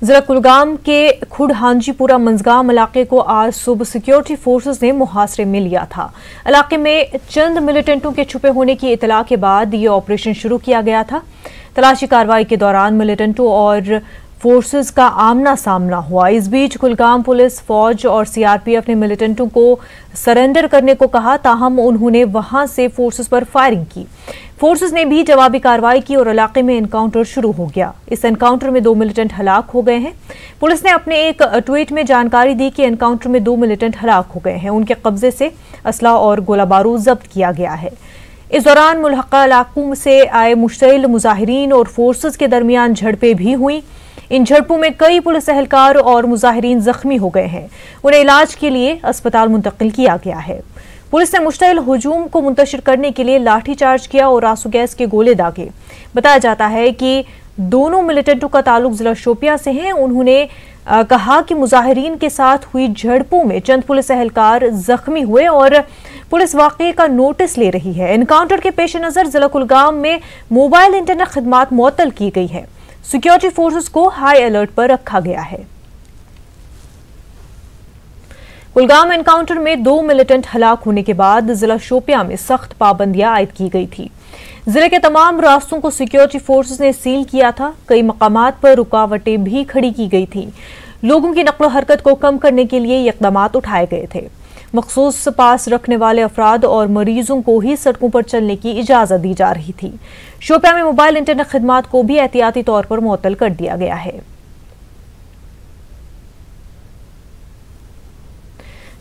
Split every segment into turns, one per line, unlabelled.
जिला कुलगाम के खुड़हांजीपुरा मंजगाम इलाके को आज सुबह सिक्योरिटी फोर्सेस ने मुहासरे में लिया था। इलाके में चंद मिलिटेंटों के छुपे होने की इतला के बाद ये ऑपरेशन शुरू किया गया था। तलाशी कार्रवाई के दौरान मिलिटेंटों और फोर्सेस का आमना सामना हुआ। इस बीच कुलगाम पुलिस, फौज और सीआरपीएफ ने मिलिटेंटों को सरेंडर करने को कहा, ताहम उन्होंने वहां से फोर्सेस पर फायरिंग की। फोर्सेस ने भी जवाबी कार्रवाई की और इलाके में एनकाउंटर शुरू हो गया। इस एनकाउंटर में 2 मिलिटेंट हलाक हो गए हैं। पुलिस ने अपने एक ट्वीट में जानकारी दी कि एनकाउंटर में 2 मिलिटेंट हलाक हो गए हैं। उनके कब्जे से असला और गोला बारूद जब्त किया गया है। इस दौरान मुल्हका इलाकों से आए मुश्तइल मुजाहिरीन और फोर्सेस के दरमियान झड़पें भी हुई। इन झड़पों में कई पुलिस एहलकार और मुजाहिरीन जख्मी हो गए हैं। उन्हें इलाज के लिए अस्पताल मुंतकिल किया गया है। पुलिस ने मुश्तइल हुजूम को मुंतशिर करने के लिए लाठीचार्ज किया और आंसू गैस के गोले दागे। बताया जाता है कि दोनों मिलिटेंटों का ताल्लुक जिला शोपियां से है। उन्होंने कहा कि मुजाहिरीन के साथ हुई झड़पों में चंद पुलिस एहलकार जख्मी हुए और पुलिस वाकये का नोटिस ले रही है। एनकाउंटर के पेश नजर जिला कुलगाम में मोबाइल इंटरनेट खिदमात मुअत्तल की गई है। सिक्योरिटी फोर्सेस को हाई अलर्ट पर रखा गया है। कुलगाम एनकाउंटर में 2 मिलिटेंट हलाक होने के बाद जिला शोपियां में सख्त पाबंदियां आयद की गई थी। जिले के तमाम रास्तों को सिक्योरिटी फोर्सेस ने सील किया था। कई मकामात पर रुकावटें भी खड़ी की गई थी। लोगों की नक्लो हरकत को कम करने के लिए इक़दाम उठाए गए थे। मखसूस पास रखने वाले अफराद और मरीजों को ही सड़कों पर चलने की इजाजत दी जा रही थी। शोपियां में मोबाइल इंटरनेट खिदमात को भी एहतियाती तौर पर मुअत्तल कर दिया गया है।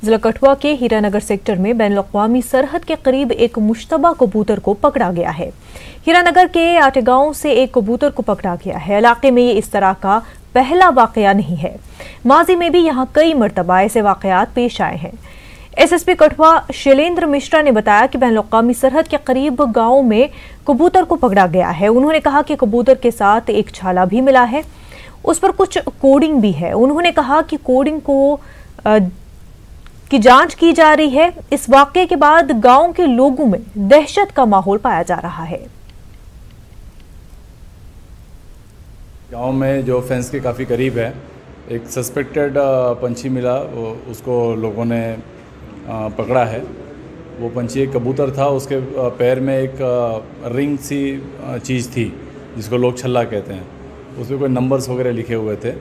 जिला कठुआ के हीरानगर सेक्टर में बैनुल-अक़वामी सरहद के करीब एक मुश्तबा कबूतर को पकड़ा गया है। हीरानगर के आटेगांव से एक कबूतर को पकड़ा गया है। इलाके में ये इस तरह का पहला वाकया नहीं है। माजी में भी यहाँ कई मरतबा ऐसे वाकयात पेश आए हैं। एसएसपी कठुआ शैलेंद्र मिश्रा ने बताया कि बैनुल-अक़वामी सरहद के करीब गांव में कबूतर को पकड़ा गया है। उन्होंने कहा कि कबूतर के साथ एक छाला भी मिला है, उस पर कुछ कोडिंग भी है। उन्होंने कहा कि कोडिंग की जांच की जा रही है। इस वाकये के बाद गांव के लोगों में दहशत का माहौल पाया जा रहा है।
गांव में जो फेंस के काफ़ी करीब है, एक सस्पेक्टेड पंछी मिला, उसको लोगों ने पकड़ा है। वो पंछी एक कबूतर था। उसके पैर में एक रिंग सी चीज़ थी जिसको लोग छल्ला कहते हैं। उसमें कोई नंबर्स वगैरह लिखे हुए थे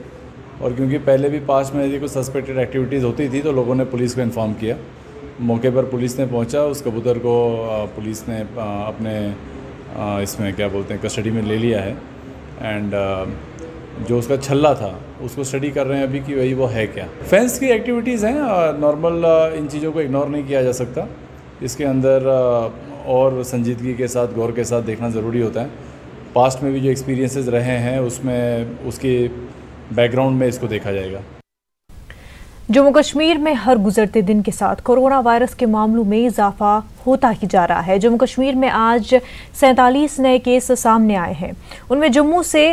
और क्योंकि पहले भी पास में यदि कोई सस्पेक्टेड एक्टिविटीज़ होती थी तो लोगों ने पुलिस को इन्फॉर्म किया। मौके पर पुलिस ने पहुंचा। उस कबूतर को पुलिस ने अपने इसमें क्या बोलते हैं कस्टडी में ले लिया है। एंड जो उसका छल्ला था उसको स्टडी कर रहे हैं अभी कि वही वो है क्या। फेंस की एक्टिविटीज़ हैं, नॉर्मल इन चीज़ों को इग्नोर नहीं किया जा सकता। इसके अंदर और संजीदगी के साथ, गौर के साथ देखना ज़रूरी होता है। पास्ट में भी जो एक्सपीरियंसेस रहे हैं उसमें उसके बैकग्राउंड में इसको देखा जाएगा।
जम्मू कश्मीर में हर गुजरते दिन के साथ कोरोना वायरस के मामलों में इजाफा होता ही जा रहा है। जम्मू कश्मीर में आज 47 नए केस सामने आए हैं। उनमें जम्मू से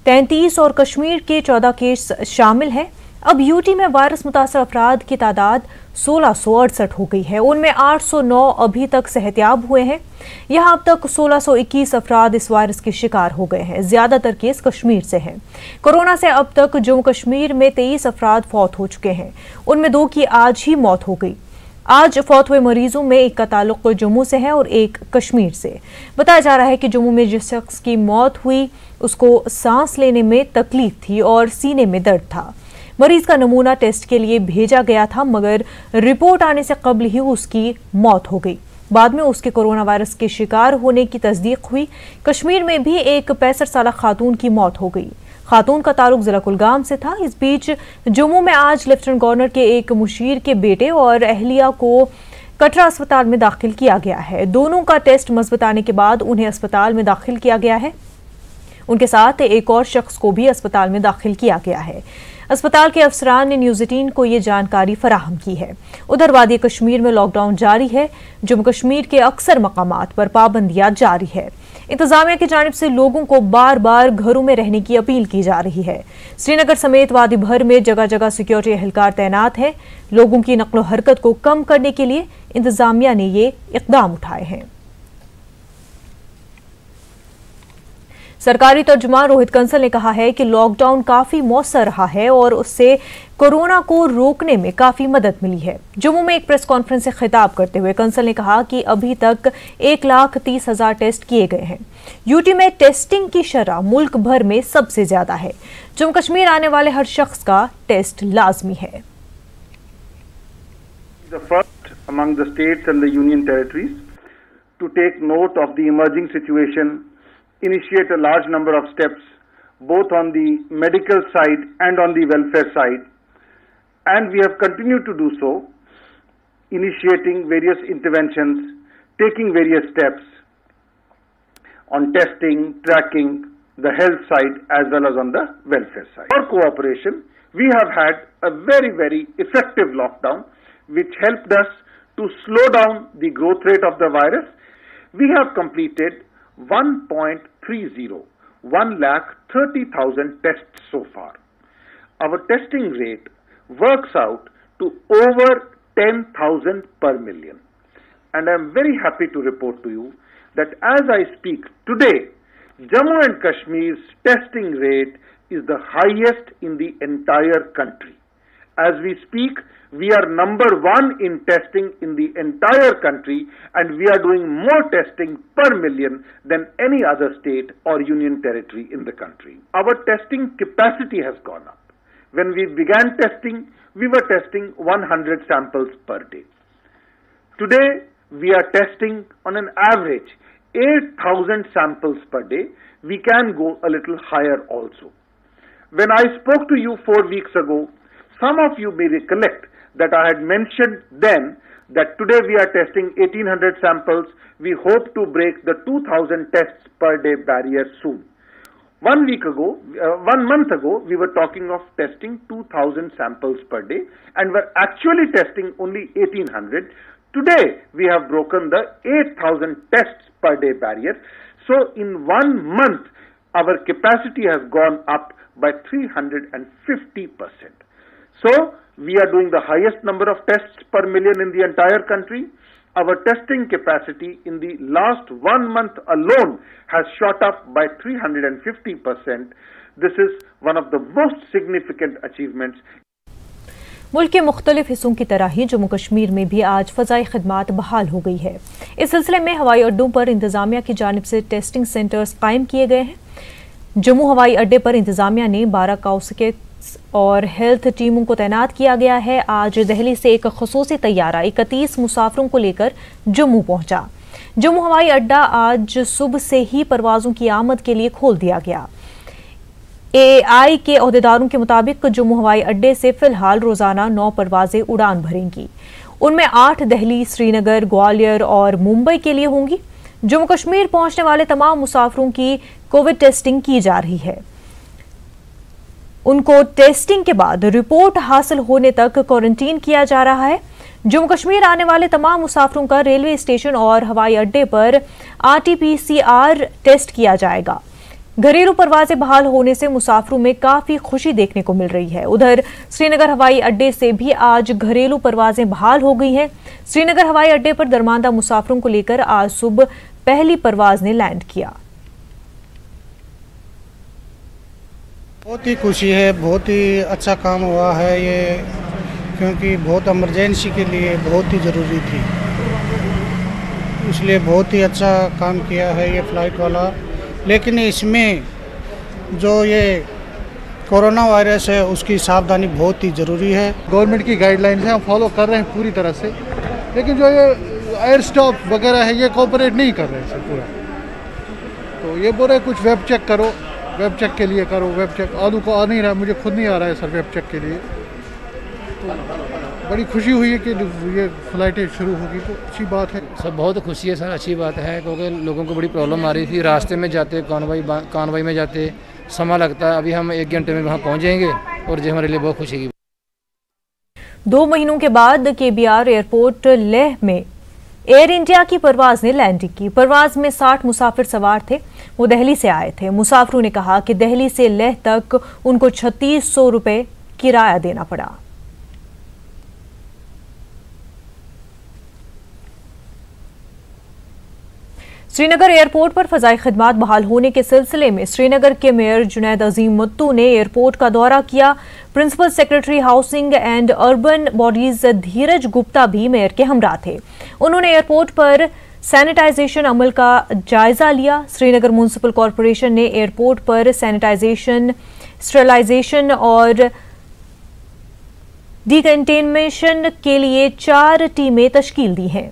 33 और कश्मीर के 14 केस शामिल हैं। अब यूटी में वायरस मुतासर अफराद की तादाद 1668 हो गई है। उनमें 809 अभी तक सेहतियाब हुए हैं। यहाँ अब तक 1621 अफराद इस वायरस के शिकार हो गए हैं। ज्यादातर केस कश्मीर से हैं। कोरोना से अब तक जम्मू कश्मीर में 23 अफराद फौत हो चुके हैं। उनमें 2 की आज ही मौत हो गई। आज फौत हुए मरीजों में एक का ताल्लुक जम्मू से है और एक कश्मीर से। बताया जा रहा है कि जम्मू में जिस शख्स की मौत हुई उसको सांस लेने में तकलीफ थी और सीने में दर्द था। मरीज का नमूना टेस्ट के लिए भेजा गया था, मगर रिपोर्ट आने से कबल ही उसकी मौत हो गई। बाद में उसके कोरोना वायरस के शिकार होने की तस्दीक हुई। कश्मीर में भी एक 65 साल खातून की मौत हो गई। खातून का ताल्लुक जिला कुलगाम से था। इस बीच जम्मू में आज लेफ्टिनेंट गवर्नर के एक मुशीर के बेटे और अहलिया को कटरा अस्पताल में दाखिल किया गया है। दोनों का टेस्ट मस्बत आने के बाद उन्हें अस्पताल में दाखिल किया गया है। उनके साथ एक और शख्स को भी अस्पताल में दाखिल किया गया है। अस्पताल के अफसरान ने न्यूज़ 18 को ये जानकारी फराहम की है। उधर वादी कश्मीर में लॉकडाउन जारी है। जम्मू कश्मीर के अक्सर मकामात पर पाबंदियां जारी है। इंतजामिया की जानिब से लोगों को बार बार घरों में रहने की अपील की जा रही है। श्रीनगर समेत वादी भर में जगह जगह सिक्योरिटी एहलकार तैनात है। लोगों की नक्लो हरकत को कम करने के लिए इंतजामिया ने ये इकदाम उठाए हैं। सरकारी तर्जुमान रोहित कंसल ने कहा है कि लॉकडाउन काफी मौसर रहा है और उससे कोरोना को रोकने में काफी मदद मिली है। जम्मू में एक प्रेस कॉन्फ्रेंस से खिताब करते हुए कंसल ने कहा कि अभी तक 1,30,000 टेस्ट किए गए हैं। यूटी में टेस्टिंग की शरह मुल्क भर में सबसे ज्यादा है। जम्मू कश्मीर आने वाले हर शख्स का टेस्ट लाजमी है।
The first among the states and the union territories to take note of the emerging situation, initiate a large number of steps both on the medical side and on the welfare side, and we have continued to do so, initiating various interventions, taking various steps on testing, tracking, the health side as well as on the welfare side. For cooperation, we have had a very, very effective lockdown which helped us to slow down the growth rate of the virus. We have completed 1.30 tests so far. Our testing rate works out to over 10,000 per million. And I am very happy to report to you that as I speak today, Jammu and Kashmir's testing rate is the highest in the entire country. As we speak, we are number 1 in testing in the entire country, and we are doing more testing per million than any other state or union territory in the country. Our testing capacity has gone up. When we began testing, we were testing 100 samples per day. Today, we are testing on an average 8,000 samples per day. We can go a little higher also. When I spoke to you 4 weeks ago, some of you may recollect that I had mentioned then that today we are testing 1,800 samples. We hope to break the 2,000 tests per day barrier soon. 1 month ago, we were talking of testing 2,000 samples per day and were actually testing only 1,800. Today, we have broken the 8,000 tests per day barrier. So, in 1 month, our capacity has gone up by 350%. So, we are doing the highest number of tests per million in the entire country. Our testing capacity in the last 1 month alone has shot up by 350%. This is one of the most significant achievements.
मुल्क के मुख्तलिफ हिस्सों की तरह ही जम्मू कश्मीर में भी आज फ़ज़ाई खिदमात बहाल हो गई है। इस सिलसिले में हवाई अड्डों पर इंतजामिया की जानिब से टेस्टिंग सेंटर्स कायम किए गए हैं। जम्मू हवाई अड्डे पर इंतजामिया ने 12 काउंसलेट्स और हेल्थ टीमों को तैनात किया गया है। आज दिल्ली से एक खसूसी तैयारा 31 मुसाफिरों को लेकर जम्मू पहुंचा। जम्मू हवाई अड्डा आज सुबह से ही परवाजों की आमद के लिए खोल दिया गया। एआई के अहदेदारों के मुताबिक जम्मू हवाई अड्डे से फिलहाल रोजाना 9 परवाजें उड़ान भरेंगी। उनमें 8 दिल्ली, श्रीनगर, ग्वालियर और मुंबई के लिए होंगी। जम्मू कश्मीर पहुंचने वाले तमाम मुसाफिरों की कोविड टेस्टिंग की जा रही है। उनको टेस्टिंग के बाद रिपोर्ट हासिल होने तक क्वारंटीन किया जा रहा है। जम्मू कश्मीर आने वाले तमाम मुसाफिरों का रेलवे स्टेशन और हवाई अड्डे पर RT-PCR टेस्ट किया जाएगा। घरेलू परवाजें बहाल होने से मुसाफिरों में काफी खुशी देखने को मिल रही है। उधर श्रीनगर हवाई अड्डे से भी आज घरेलू परवाजें बहाल हो गई हैं। श्रीनगर हवाई अड्डे पर दरमानदा मुसाफिरों को लेकर आज सुबह पहली परवाज ने लैंड किया।
बहुत ही खुशी है, बहुत ही अच्छा काम हुआ है ये, क्योंकि बहुत इमरजेंसी के लिए बहुत ही ज़रूरी थी, इसलिए बहुत ही अच्छा काम किया है ये फ़्लाइट वाला। लेकिन इसमें जो ये कोरोना वायरस है उसकी सावधानी बहुत ही ज़रूरी है।
गवर्नमेंट की गाइडलाइंस है, हम फॉलो कर रहे हैं पूरी तरह से, लेकिन जो ये एयर स्टॉप वगैरह है ये कोऑपरेट नहीं कर रहे हैं सर पूरा। तो ये बोल रहे कुछ वेब चेक करो, वेब चेक के लिए करो, वेब चेक आलू को आ नहीं रहा, मुझे खुद नहीं आ रहा है सर वेब चेक के लिए। तो बड़ी खुशी हुई है कि ये फ़्लाइटें शुरू होगी, तो अच्छी बात है।
सब बहुत खुशी है सर, अच्छी बात है, क्योंकि लोगों को बड़ी प्रॉब्लम आ रही थी। रास्ते में जाते कानवाई में जाते समय लगता है, अभी हम 1 घंटे में वहाँ पहुँच जाएंगे और जो हमारे लिए बहुत खुशी की।
2 महीनों के बाद KBR एयरपोर्ट लेह में एयर इंडिया की परवाज ने लैंडिंग की। परवाज में 60 मुसाफिर सवार थे, वो दिल्ली से आए थे। मुसाफिरों ने कहा कि दिल्ली से लेह तक उनको 3600 रुपये किराया देना पड़ा। श्रीनगर एयरपोर्ट पर फजाई खिदमात बहाल होने के सिलसिले में श्रीनगर के मेयर जुनैद अजीम मुत्तू ने एयरपोर्ट का दौरा किया। Principal secretary housing and urban bodies Dheeraj Gupta भी मेयर के हमरा थे। उन्होंने एयरपोर्ट पर सैनिटाइजेशन अमल का जायजा लिया। श्रीनगर म्युनिसिपल कॉरपोरेशन ने एयरपोर्ट पर सैनिटाइजेशन, स्टेरिलाइजेशन और डिकंटेनमेंट के लिए 4 टीमें तश्कील दी हैं।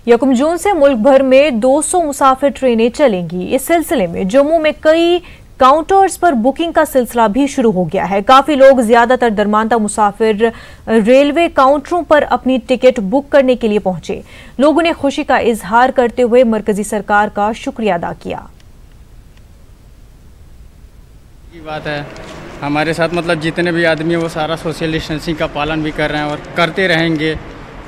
यकम जून से मुल्क भर में 200 मुसाफिर ट्रेनें चलेंगी। इस सिलसिले में जम्मू में कई काउंटर्स पर बुकिंग का सिलसिला भी शुरू हो गया है। काफी लोग, ज्यादातर दरमानता मुसाफिर, रेलवे काउंटरों पर अपनी टिकट बुक करने के लिए पहुंचे। लोगों ने खुशी का इजहार करते हुए मरकजी सरकार का शुक्रिया अदा किया।
की बात है, हमारे साथ मतलब जितने भी आदमी है वो सारा सोशल डिस्टेंसिंग का पालन भी कर रहे हैं और करते रहेंगे।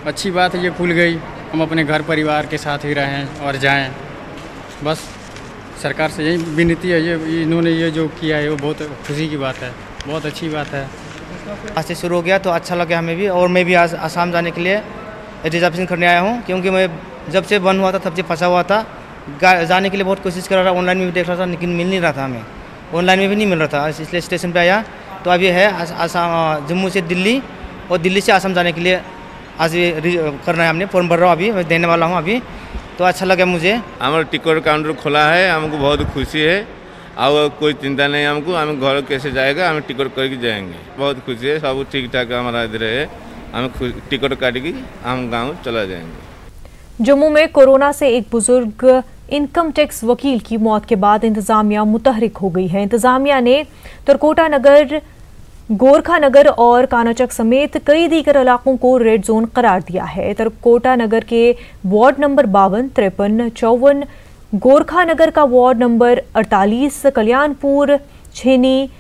अच्छी बात है, ये खुल गई, हम अपने घर परिवार के साथ ही रहें और जाएं। बस सरकार से यही विनती है, ये इन्होंने ये जो किया है वो बहुत खुशी की बात है, बहुत अच्छी बात है।
आज से शुरू हो गया तो अच्छा लगा हमें भी, और मैं भी आज आसाम जाने के लिए रिजर्वेशन करने आया हूँ, क्योंकि मैं जब से बंद हुआ था तब से फंसा हुआ था। जाने के लिए बहुत कोशिश कर रहा था, ऑनलाइन में भी देख रहा था, लेकिन मिल नहीं रहा था, हमें ऑनलाइन में भी नहीं मिल रहा था, इसलिए स्टेशन पे आया। तो अभी है आसाम, जम्मू से दिल्ली और दिल्ली से आसाम जाने के लिए आज करना है, हमने फॉर्म भर रहा हूँ, अभी मैं देने वाला हूँ अभी। तो अच्छा लगा मुझे।
हमारा टिकट काउंटर खुला है, हमको बहुत खुशी है और कोई चिंता नहीं हमको, हम घर कैसे जाएगा, हम टिकट करके जाएंगे, बहुत खुशी है, सब ठीक ठाक हमारा इधर है, हम टिकट काट के हम गाँव चला जाएंगे।
जम्मू में कोरोना से एक बुजुर्ग इनकम टैक्स वकील की मौत के बाद इंतजामिया मुतहरिक हो गई है। इंतजामिया ने तरकोटा नगर, गोरखा नगर और कानाचक समेत कई दीगर इलाकों को रेड जोन करार दिया है। तरकोटा नगर के वार्ड नंबर 52, 53, 54, गोरखा नगर का वार्ड नंबर 48, कल्याणपुर, छेनी,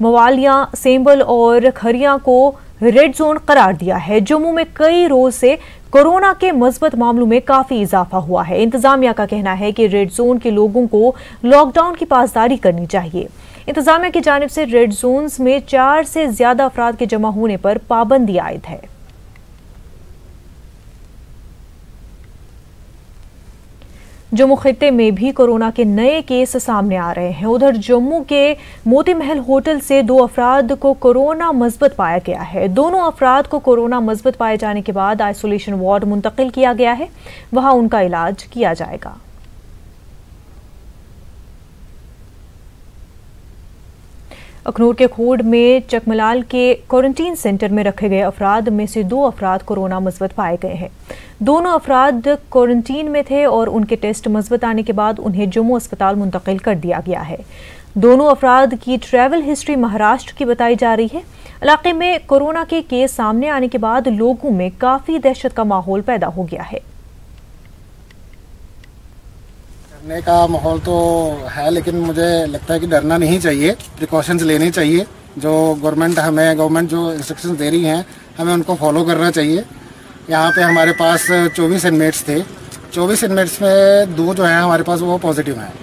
मवालिया, सेंबल और खरिया को रेड जोन करार दिया है। जम्मू में कई रोज से कोरोना के मस्बत मामलों में काफी इजाफा हुआ है। इंतजामिया का कहना है कि रेड जोन के लोगों को लॉकडाउन की पासदारी करनी चाहिए। इंतजामिया की जानिब से रेड जोन्स में 4 से ज्यादा अफराद के जमा होने पर पाबंदी आयद है। जम्मू खित्ते में भी कोरोना के नए केस सामने आ रहे हैं। उधर जम्मू के मोती महल होटल से 2 अफराद को कोरोना मस्बत पाया गया है। दोनों अफराद को कोरोना मस्बत पाए जाने के बाद आइसोलेशन वार्ड मुंतकिल किया गया है, वहां उनका इलाज किया जाएगा। अखनूर के खोड़ में चकमलाल के क्वारंटीन सेंटर में रखे गए अफराद में से 2 अफराद कोरोना मस्बत पाए गए हैं। दोनों अफराद क्वारंटीन में थे और उनके टेस्ट मस्बत आने के बाद उन्हें जम्मू अस्पताल मुंतकिल कर दिया गया है। दोनों अफराद की ट्रैवल हिस्ट्री महाराष्ट्र की बताई जा रही है। इलाके में कोरोना के केस सामने आने के बाद लोगों में काफी दहशत का माहौल पैदा हो गया है।
डरने का माहौल तो है, लेकिन मुझे लगता है कि डरना नहीं चाहिए, प्रिकॉशंस लेने चाहिए। जो गवर्नमेंट जो इंस्ट्रक्शंस दे रही हैं हमें उनको फॉलो करना चाहिए। यहाँ पे हमारे पास 24 इनमेट्स थे, 24 इनमेट्स में 2 जो है हमारे पास वो पॉजिटिव हैं,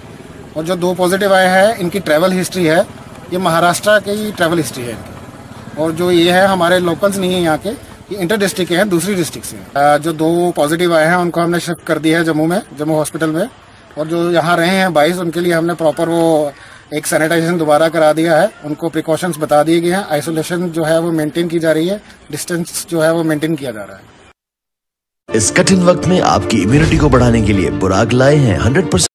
और जो 2 पॉजिटिव आए हैं इनकी ट्रैवल हिस्ट्री है, ये महाराष्ट्र की ट्रैवल हिस्ट्री है इनकी, और जो ये है हमारे लोकल्स नहीं है यहाँ के, ये इंटर डिस्ट्रिक्ट हैं, दूसरी डिस्ट्रिक्ट से। जो 2 पॉजिटिव आए हैं उनको हमने शिफ्ट कर दिया है जम्मू हॉस्पिटल में, और जो यहाँ रहे हैं 22 उनके लिए हमने प्रॉपर वो एक सैनिटाइजेशन दोबारा करा दिया है, उनको प्रिकॉशंस बता दिए गए हैं, आइसोलेशन जो है वो मेंटेन की जा रही है, डिस्टेंस जो है वो मेंटेन किया जा रहा है।
इस कठिन वक्त में आपकी इम्यूनिटी को बढ़ाने के लिए बुराक लाए हैं 100%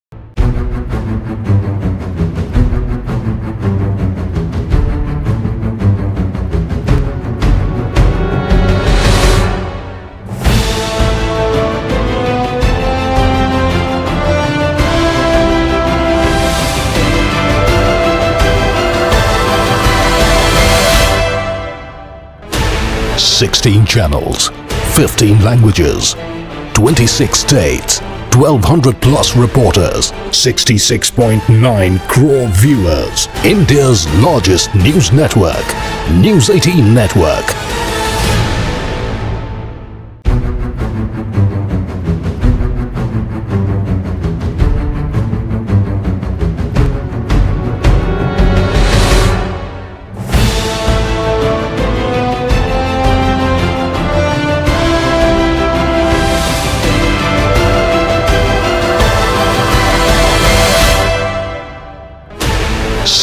channels, 15 languages, 26 states, 1200 plus reporters, 66.9 crore viewers. India's largest news network, News 18 Network.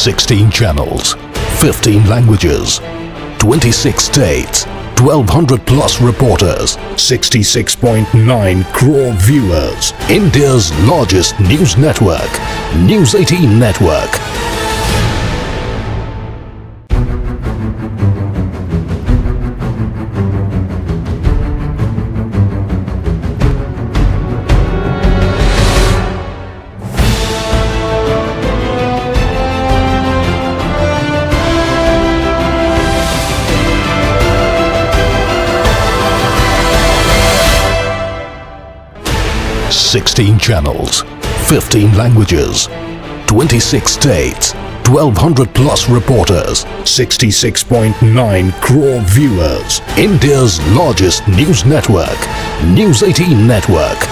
16 channels, 15 languages, 26 states, 1200 plus reporters, 66.9 crore viewers. India's largest news network, News 18 Network. Sixteen channels, 15 languages, 26 states, 1200 plus reporters, 66.9 crore viewers. India's largest news network, News 18 Network.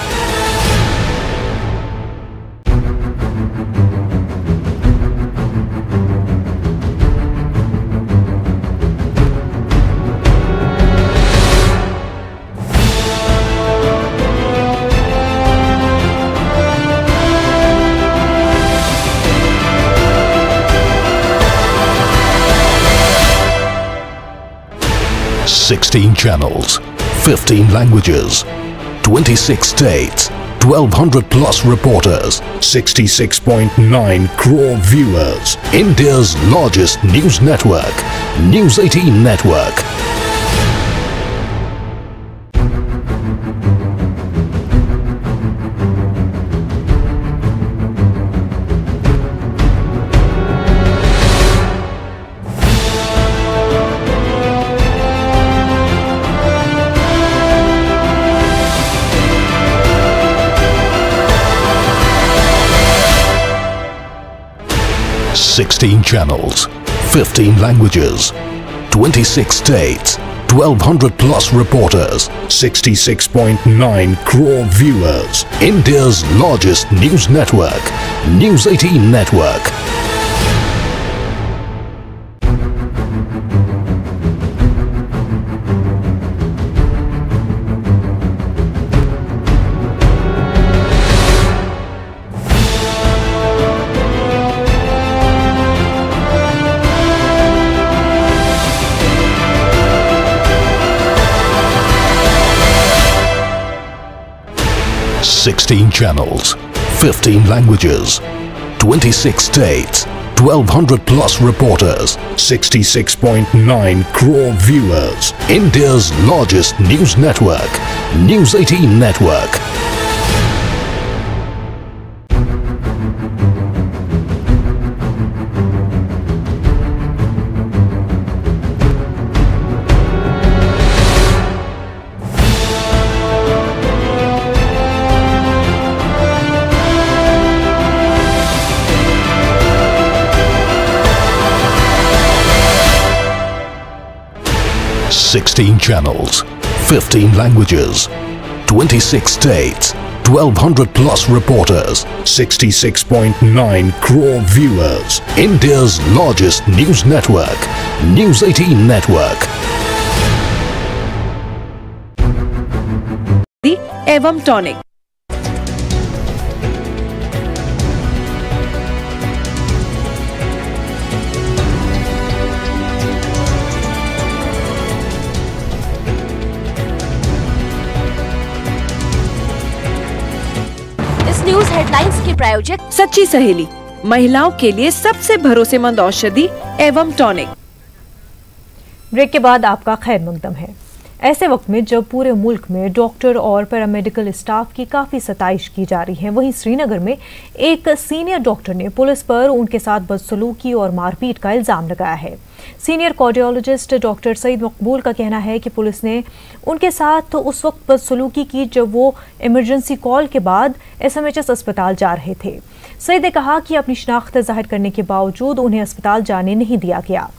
Sixteen channels, 15 languages, 26 states, 1200 plus reporters, 66.9 crore viewers. India's largest news network, News 18 Network. Sixteen channels, 15 languages, 26 states, 1200 plus reporters, 66.9 crore viewers. India's largest news network, News 18 Network. Sixteen channels, 15 languages, 26 states, 1200 plus reporters, 66.9 crore viewers. India's largest news network, News 18 Network. Sixteen channels, 15 languages, 26 states, 1200 plus reporters, 66.9 crore viewers. India's largest news network, News 18 Network.
एवं tonic.
News headlines के प्रायोजक
सच्ची सहेली, महिलाओं के लिए सबसे भरोसेमंद औषधि एवं टॉनिक।
ब्रेक के बाद आपका खैर मकदम है। ऐसे वक्त में जब पूरे मुल्क में डॉक्टर और पैरामेडिकल स्टाफ की काफ़ी सताइश की जा रही है, वहीं श्रीनगर में एक सीनियर डॉक्टर ने पुलिस पर उनके साथ बदसलूकी और मारपीट का इल्ज़ाम लगाया है। सीनियर कार्डियोलॉजिस्ट डॉक्टर सईद मकबूल का कहना है कि पुलिस ने उनके साथ उस वक्त बदसलूकी की जब वो इमरजेंसी कॉल के बाद SMHS अस्पताल जा रहे थे। सईद ने कहा कि अपनी शनाख्त जाहिर करने के बावजूद उन्हें अस्पताल जाने नहीं दिया गया।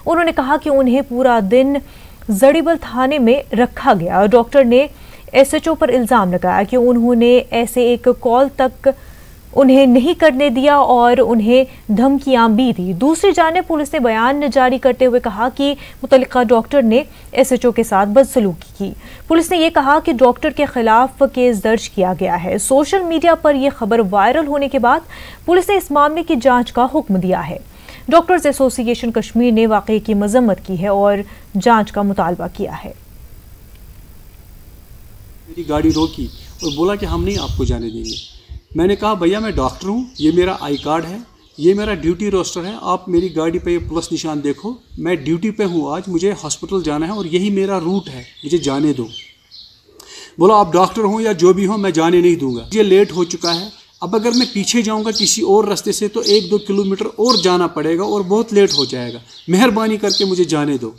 उन्होंने कहा कि उन्हें पूरा दिन जड़ीबल थाने में रखा गया। डॉक्टर ने SHO पर इल्ज़ाम लगाया कि उन्होंने ऐसे एक कॉल तक उन्हें नहीं करने दिया और उन्हें धमकियां भी दी। दूसरी जानिब पुलिस ने बयान जारी करते हुए कहा कि मुतल्लिका डॉक्टर ने SHO के साथ बदसलूकी की। पुलिस ने यह कहा कि डॉक्टर के खिलाफ केस दर्ज किया गया है। सोशल मीडिया पर यह खबर वायरल होने के बाद पुलिस ने इस मामले की जांच का हुक्म दिया है। डॉक्टर्स एसोसिएशन कश्मीर ने वाकये की मजम्मत की है और जांच का मुतालबा किया है।
मेरी गाड़ी रोकी और बोला कि हम नहीं आपको जाने देंगे। मैंने कहा भैया मैं डॉक्टर हूँ, ये मेरा आई कार्ड है, ये मेरा ड्यूटी रोस्टर है, आप मेरी गाड़ी पे ये प्लस निशान देखो, मैं ड्यूटी पे हूँ, आज मुझे हॉस्पिटल जाना है और यही मेरा रूट है, मुझे जाने दो। बोला आप डॉक्टर हो या जो भी हो, मैं जाने नहीं दूंगा, ये लेट हो चुका है, अब अगर मैं पीछे जाऊंगा किसी और रास्ते से तो 1-2 किलोमीटर और जाना पड़ेगा और बहुत लेट हो जाएगा, मेहरबानी करके मुझे जाने दो।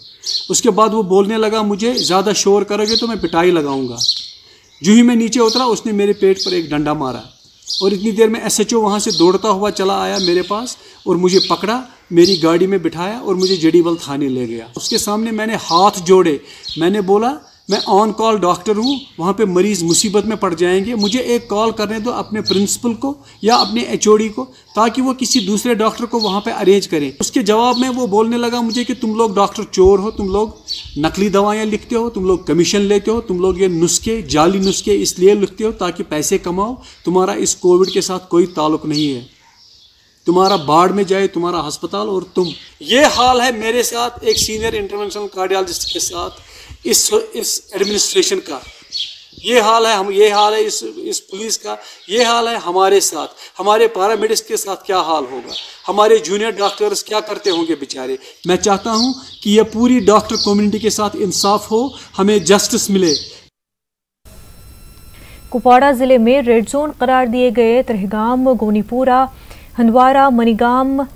उसके बाद वो बोलने लगा मुझे ज़्यादा शोर करोगे तो मैं पिटाई लगाऊंगा। जो ही मैं नीचे उतरा उसने मेरे पेट पर एक डंडा मारा और इतनी देर में SHO वहाँ से दौड़ता हुआ चला आया मेरे पास और मुझे पकड़ा, मेरी गाड़ी में बिठाया और मुझे जड़ीबल थाने ले गया। उसके सामने मैंने हाथ जोड़े, मैंने बोला मैं ऑन कॉल डॉक्टर हूँ, वहाँ पे मरीज़ मुसीबत में पड़ जाएंगे, मुझे एक कॉल करने दो अपने प्रिंसिपल को या अपने HOD को ताकि वो किसी दूसरे डॉक्टर को वहाँ पे अरेंज करें। उसके जवाब में वो बोलने लगा मुझे कि तुम लोग डॉक्टर चोर हो, तुम लोग नकली दवाएँ लिखते हो, तुम लोग कमीशन लेते हो, तुम लोग ये नुस्खे जाली नुस्खे इसलिए लिखते हो ताकि पैसे कमाओ, तुम्हारा इस कोविड के साथ कोई ताल्लुक नहीं है, तुम्हारा बाढ़ में जाए तुम्हारा अस्पताल और तुम। ये हाल है मेरे साथ, एक सीनियर इंटरवेंशनल कार्डियोलॉजिस्ट के साथ, इस एडमिनिस्ट्रेशन का ये हाल है, ये हाल है इस पुलिस का, ये हाल है हमारे साथ, हमारे पैरामेडिक्स के साथ क्या हाल होगा, हमारे जूनियर डॉक्टर्स क्या करते होंगे बेचारे। मैं चाहता हूं कि ये पूरी डॉक्टर कम्युनिटी के साथ इंसाफ हो, हमें जस्टिस मिले।
कुपवाड़ा जिले में रेड जोन करार दिए गए त्रिहगाम, गोनीपुरा, हंदवारा, मनीगाम,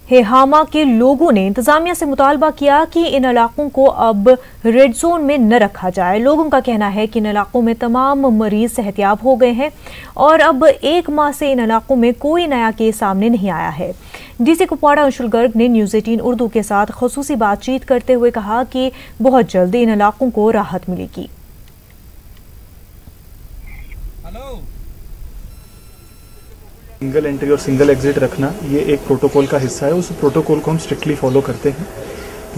हेहामा के लोगों ने इंतजामिया से मुतालबा किया कि इन इलाकों को अब रेड जोन में न रखा जाए। लोगों का कहना है कि इन इलाकों में तमाम मरीज सेहतियाब हो गए हैं और अब 1 माह से इन इलाकों में कोई नया केस सामने नहीं आया है। DC कुपवाड़ा अंशुल गर्ग ने न्यूज़ 18 उर्दू के साथ खुसूसी बातचीत करते हुए कहा कि बहुत जल्दी इन इलाकों को राहत मिलेगी।
सिंगल एंट्री और सिंगल एग्जिट रखना ये एक प्रोटोकॉल का हिस्सा है, उस प्रोटोकॉल को हम स्ट्रिक्टली फॉलो करते हैं।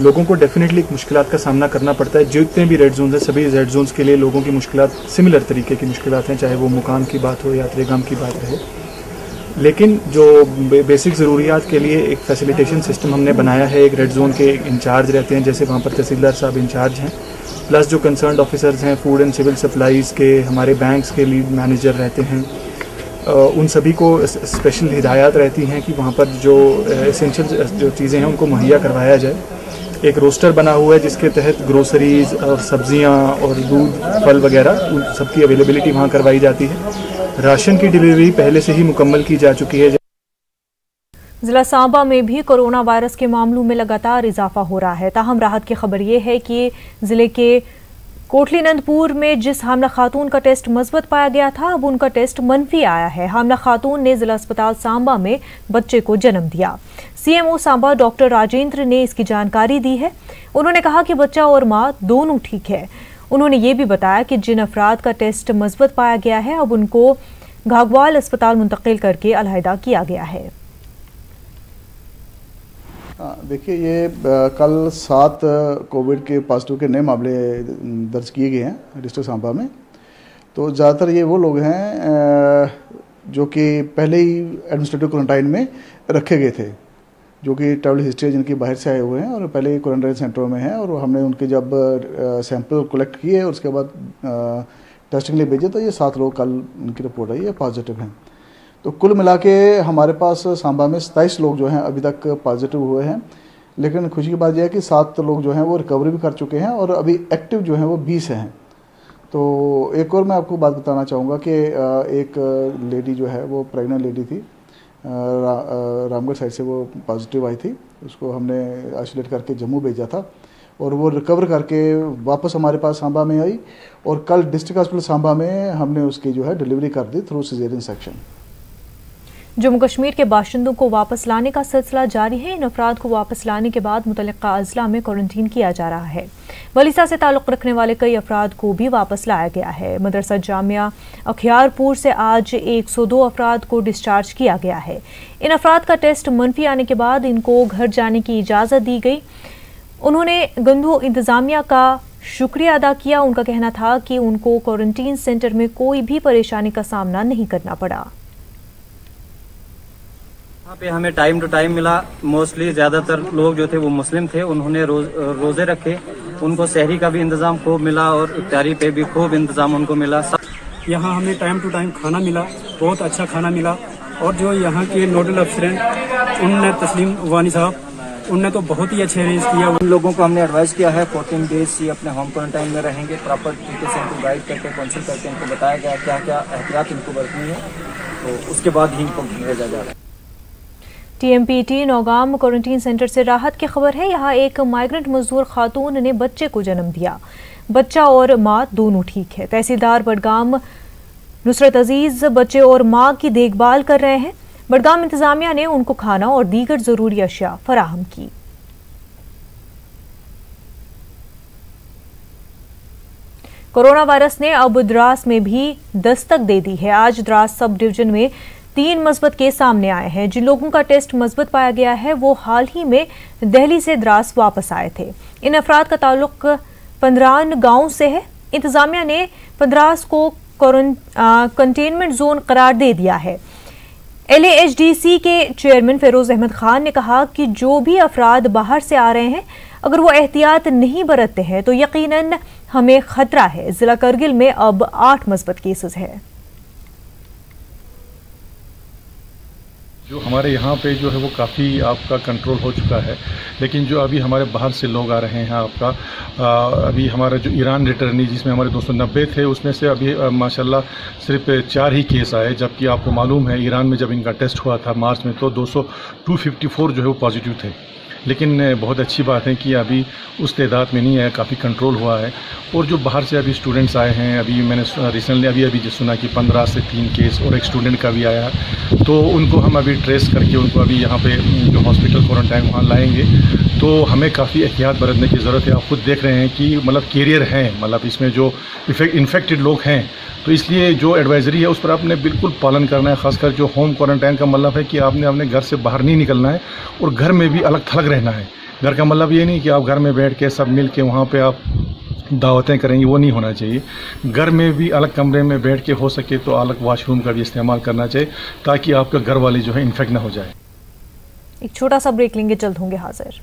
लोगों को डेफिनेटली मुश्किलात का सामना करना पड़ता है, जितने भी रेड जोन्स हैं सभी रेड जोन्स के लिए लोगों की मुश्किलात सिमिलर तरीके की मुश्किलात हैं, चाहे वो मुकाम की बात हो या त्रिगाम की बात रहे। लेकिन जो बेसिक ज़रूरियात के लिए एक फैसिलिटेशन सिस्टम हमने बनाया है, एक रेड जोन के इंचार्ज रहते हैं, जैसे वहाँ पर तहसीलदार साहब इंचार्ज हैं, प्लस जो कंसर्न ऑफिसर्स हैं फूड एंड सिविल सप्लाईज़ के, हमारे बैंक्स के लीड मैनेजर रहते हैं, उन सभी को स्पेशल हिदायत रहती हैं कि वहाँ पर जो एसेंशियल जो चीज़ें हैं उनको मुहैया करवाया जाए। एक रोस्टर बना हुआ है जिसके तहत ग्रोसरीज और सब्जियाँ और दूध फल वगैरह उन सबकी अवेलेबिलिटी वहाँ करवाई जाती है। राशन की डिलीवरी पहले से ही मुकम्मल की जा चुकी है।
जिला सांबा में भी कोरोना वायरस के मामलों में लगातार इजाफा हो रहा है। ताहम राहत की खबर ये है कि जिले के कोटली नंदपुर में जिस हामला खातून का टेस्ट मस्बत पाया गया था, अब उनका टेस्ट मनफी आया है। हामला खातून ने जिला अस्पताल सांबा में बच्चे को जन्म दिया। CMO सांबा डॉक्टर राजेंद्र ने इसकी जानकारी दी है। उन्होंने कहा कि बच्चा और मां दोनों ठीक है। उन्होंने ये भी बताया कि जिन अफराद का टेस्ट मस्बत पाया गया है अब उनको घाघवाल अस्पताल मुंतकिल करके अलहदा किया गया है।
देखिए, ये कल 7 कोविड के पॉजिटिव के नए मामले दर्ज किए गए हैं डिस्ट्रिक्ट सांबा में। तो ज़्यादातर ये वो लोग हैं जो कि पहले ही एडमिनिस्ट्रेटिव क्वारंटाइन में रखे गए थे, जो कि ट्रैवल हिस्ट्री जिनकी बाहर से आए हुए हैं और पहले ही क्वारंटाइन सेंटरों में हैं। और हमने उनके जब सैंपल कलेक्ट किए और उसके बाद टेस्टिंग के लिए भेजे तो ये 7 लोग कल उनकी रिपोर्ट आई है पॉजिटिव हैं। तो कुल मिला के हमारे पास सांबा में 27 लोग जो हैं अभी तक पॉजिटिव हुए हैं। लेकिन खुशी की बात यह है कि 7 लोग जो हैं वो रिकवरी भी कर चुके हैं और अभी एक्टिव जो हैं वो 20 हैं। तो एक और मैं आपको बात बताना चाहूँगा कि एक लेडी जो है वो प्रेग्नेंट लेडी थी, रामगढ़ साइड से वो पॉजिटिव आई थी। उसको हमने आइसोलेट करके जम्मू भेजा था और वो रिकवर करके वापस हमारे पास सांबा में आई और कल डिस्ट्रिक्ट हॉस्पिटल सांबा में हमने उसकी जो है डिलीवरी कर दी through caesarean section.
Jammu Kashmir के बाशिंदों को वापस लाने का सिलसिला जारी है। इन अफराद को वापस लाने के बाद मुतल्लिका अजला में क्वारंटीन किया जा रहा है। वलीसा से ताल्लुक़ रखने वाले कई अफराद को भी वापस लाया गया है। मदरसा जामिया अखियारपुर से आज 102 अफराद को डिस्चार्ज किया गया है। इन अफराद का टेस्ट मनफी आने के बाद इनको घर जाने की इजाज़त दी गई। उन्होंने गंधू इंतज़ामिया का शुक्रिया अदा किया। उनका कहना था कि उनको क्वारंटीन सेंटर में कोई भी परेशानी का सामना नहीं करना पड़ा।
यहाँ पे हमें टाइम टू टाइम मिला। मोस्टली ज़्यादातर लोग जो थे वो मुस्लिम थे, उन्होंने रोज़े रखे, उनको सहरी का भी इंतज़ाम खूब मिला और इफ्तारी पे भी खूब इंतज़ाम उनको मिला।
यहाँ हमें टाइम टू टाइम खाना मिला, बहुत अच्छा खाना मिला। और जो यहाँ के नोडल अफसर हैं उनने तस्लीम वानी साहब, उनने तो बहुत ही अच्छे अरेंज किया।
उन लोगों को हमने एडवाइस किया है 14 डेज ये अपने होम क्वारंटाइन में रहेंगे। प्रॉपर तरीके से इनको गाइड करके काउंसिल करके इनको बताया गया क्या क्या एहतियात इनको बरतनी है, तो उसके बाद ही इनको भेजा जा रहा है।
TMPT नौगाम क्वारंटीन सेंटर से राहत की खबर है। यहाँ एक माइग्रेंट मजदूर खातून ने बच्चे को जन्म दिया। बच्चा और माँ दोनों ठीक है। तहसीलदार बडगाम नुसरत अजीज बच्चे और माँ की देखभाल कर रहे हैं। बडगाम इंतजामिया ने उनको खाना और दीगर जरूरी अशिया फराहम की। कोरोना वायरस ने अब द्रास में भी दस्तक दे दी है। आज द्रास सब डिवीजन में 3 मस्बत केस सामने आए हैं। जिन लोगों का टेस्ट मस्बत पाया गया है वो हाल ही में दिल्ली से द्रास वापस आए थे। इन अफराद का ताल्लुक 15 गांव से है। इंतजामिया ने 15 को कंटेनमेंट जोन करार दे दिया है। LAHDC के चेयरमैन फेरोज अहमद खान ने कहा कि जो भी अफराद बाहर से आ रहे हैं अगर वो एहतियात नहीं बरतते हैं तो यकीनन हमें खतरा है। जिला करगिल में अब 8 मस्बत केसेस है।
जो हमारे यहाँ पे जो है वो काफ़ी आपका कंट्रोल हो चुका है, लेकिन जो अभी हमारे बाहर से लोग आ रहे हैं आपका अभी हमारा जो ईरान रिटर्नी जिसमें हमारे 290 थे उसमें से अभी माशाल्लाह सिर्फ 4 ही केस आए, जबकि आपको मालूम है ईरान में जब इनका टेस्ट हुआ था मार्च में तो 254 जो है वो पॉजिटिव थे। लेकिन बहुत अच्छी बात है कि अभी उस तादाद में नहीं है, काफ़ी कंट्रोल हुआ है। और जो बाहर से अभी स्टूडेंट्स आए हैं, अभी मैंने रिसेंटली अभी जो सुना कि 15 से 3 केस और एक स्टूडेंट का भी आया है, तो उनको हम अभी ट्रेस करके उनको अभी यहाँ पे जो हॉस्पिटल क्वारंटाइन वहाँ लाएंगे। तो हमें काफ़ी एहतियात बरतने की ज़रूरत है। आप खुद देख रहे हैं कि मतलब कैरियर हैं, मतलब इसमें जो इन्फेक्टेड लोग हैं, तो इसलिए जो एडवाइजरी है उस पर आपने बिल्कुल पालन करना है। खासकर जो होम क्वारंटाइन का मतलब है कि आपने अपने घर से बाहर नहीं निकलना है और घर में भी अलग थलग रहना है। घर का मतलब ये नहीं कि आप घर में बैठ के सब मिल के वहाँ पे आप दावतें करेंगे, वो नहीं होना चाहिए। घर में भी अलग कमरे में बैठ के हो सके तो अलग वॉशरूम का भी इस्तेमाल करना चाहिए ताकि आपका घर वाले जो है इन्फेक्ट ना हो जाए।
एक छोटा सा ब्रेक लेंगे, जल्द होंगे हाजिर।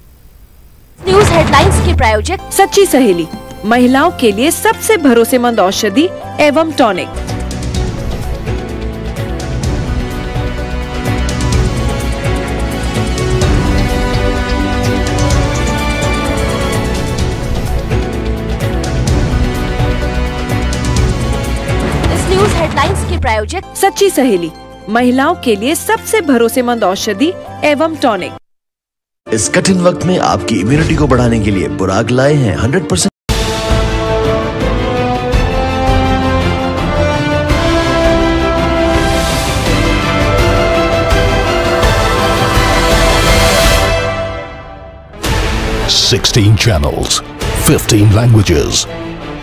न्यूज हेडलाइंस के प्रायोजक
सच्ची सहेली, महिलाओं के लिए सबसे भरोसेमंद औषधि एवं टॉनिक।
न्यूज हेडलाइंस के प्रायोजक
सच्ची सहेली, महिलाओं के लिए सबसे भरोसेमंद औषधि एवं टॉनिक।
इस कठिन वक्त में आपकी इम्यूनिटी को बढ़ाने के लिए बुराक लाए हैं 100%
$16 channels, 15 languages,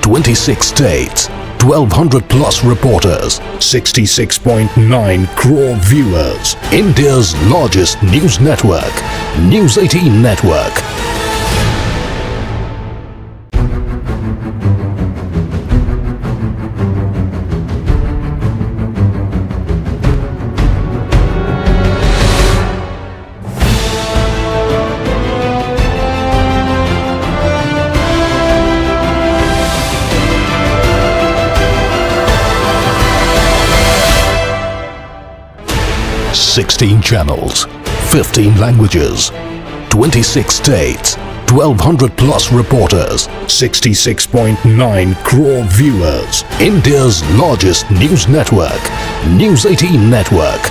26 states, 1,200 plus reporters, 66.9 crore viewers. India's largest news network, News 18 Network. $16 channels, 15 languages, 26 states, 1,200 plus reporters, 66.9 crore viewers. India's largest news network, News 18 Network.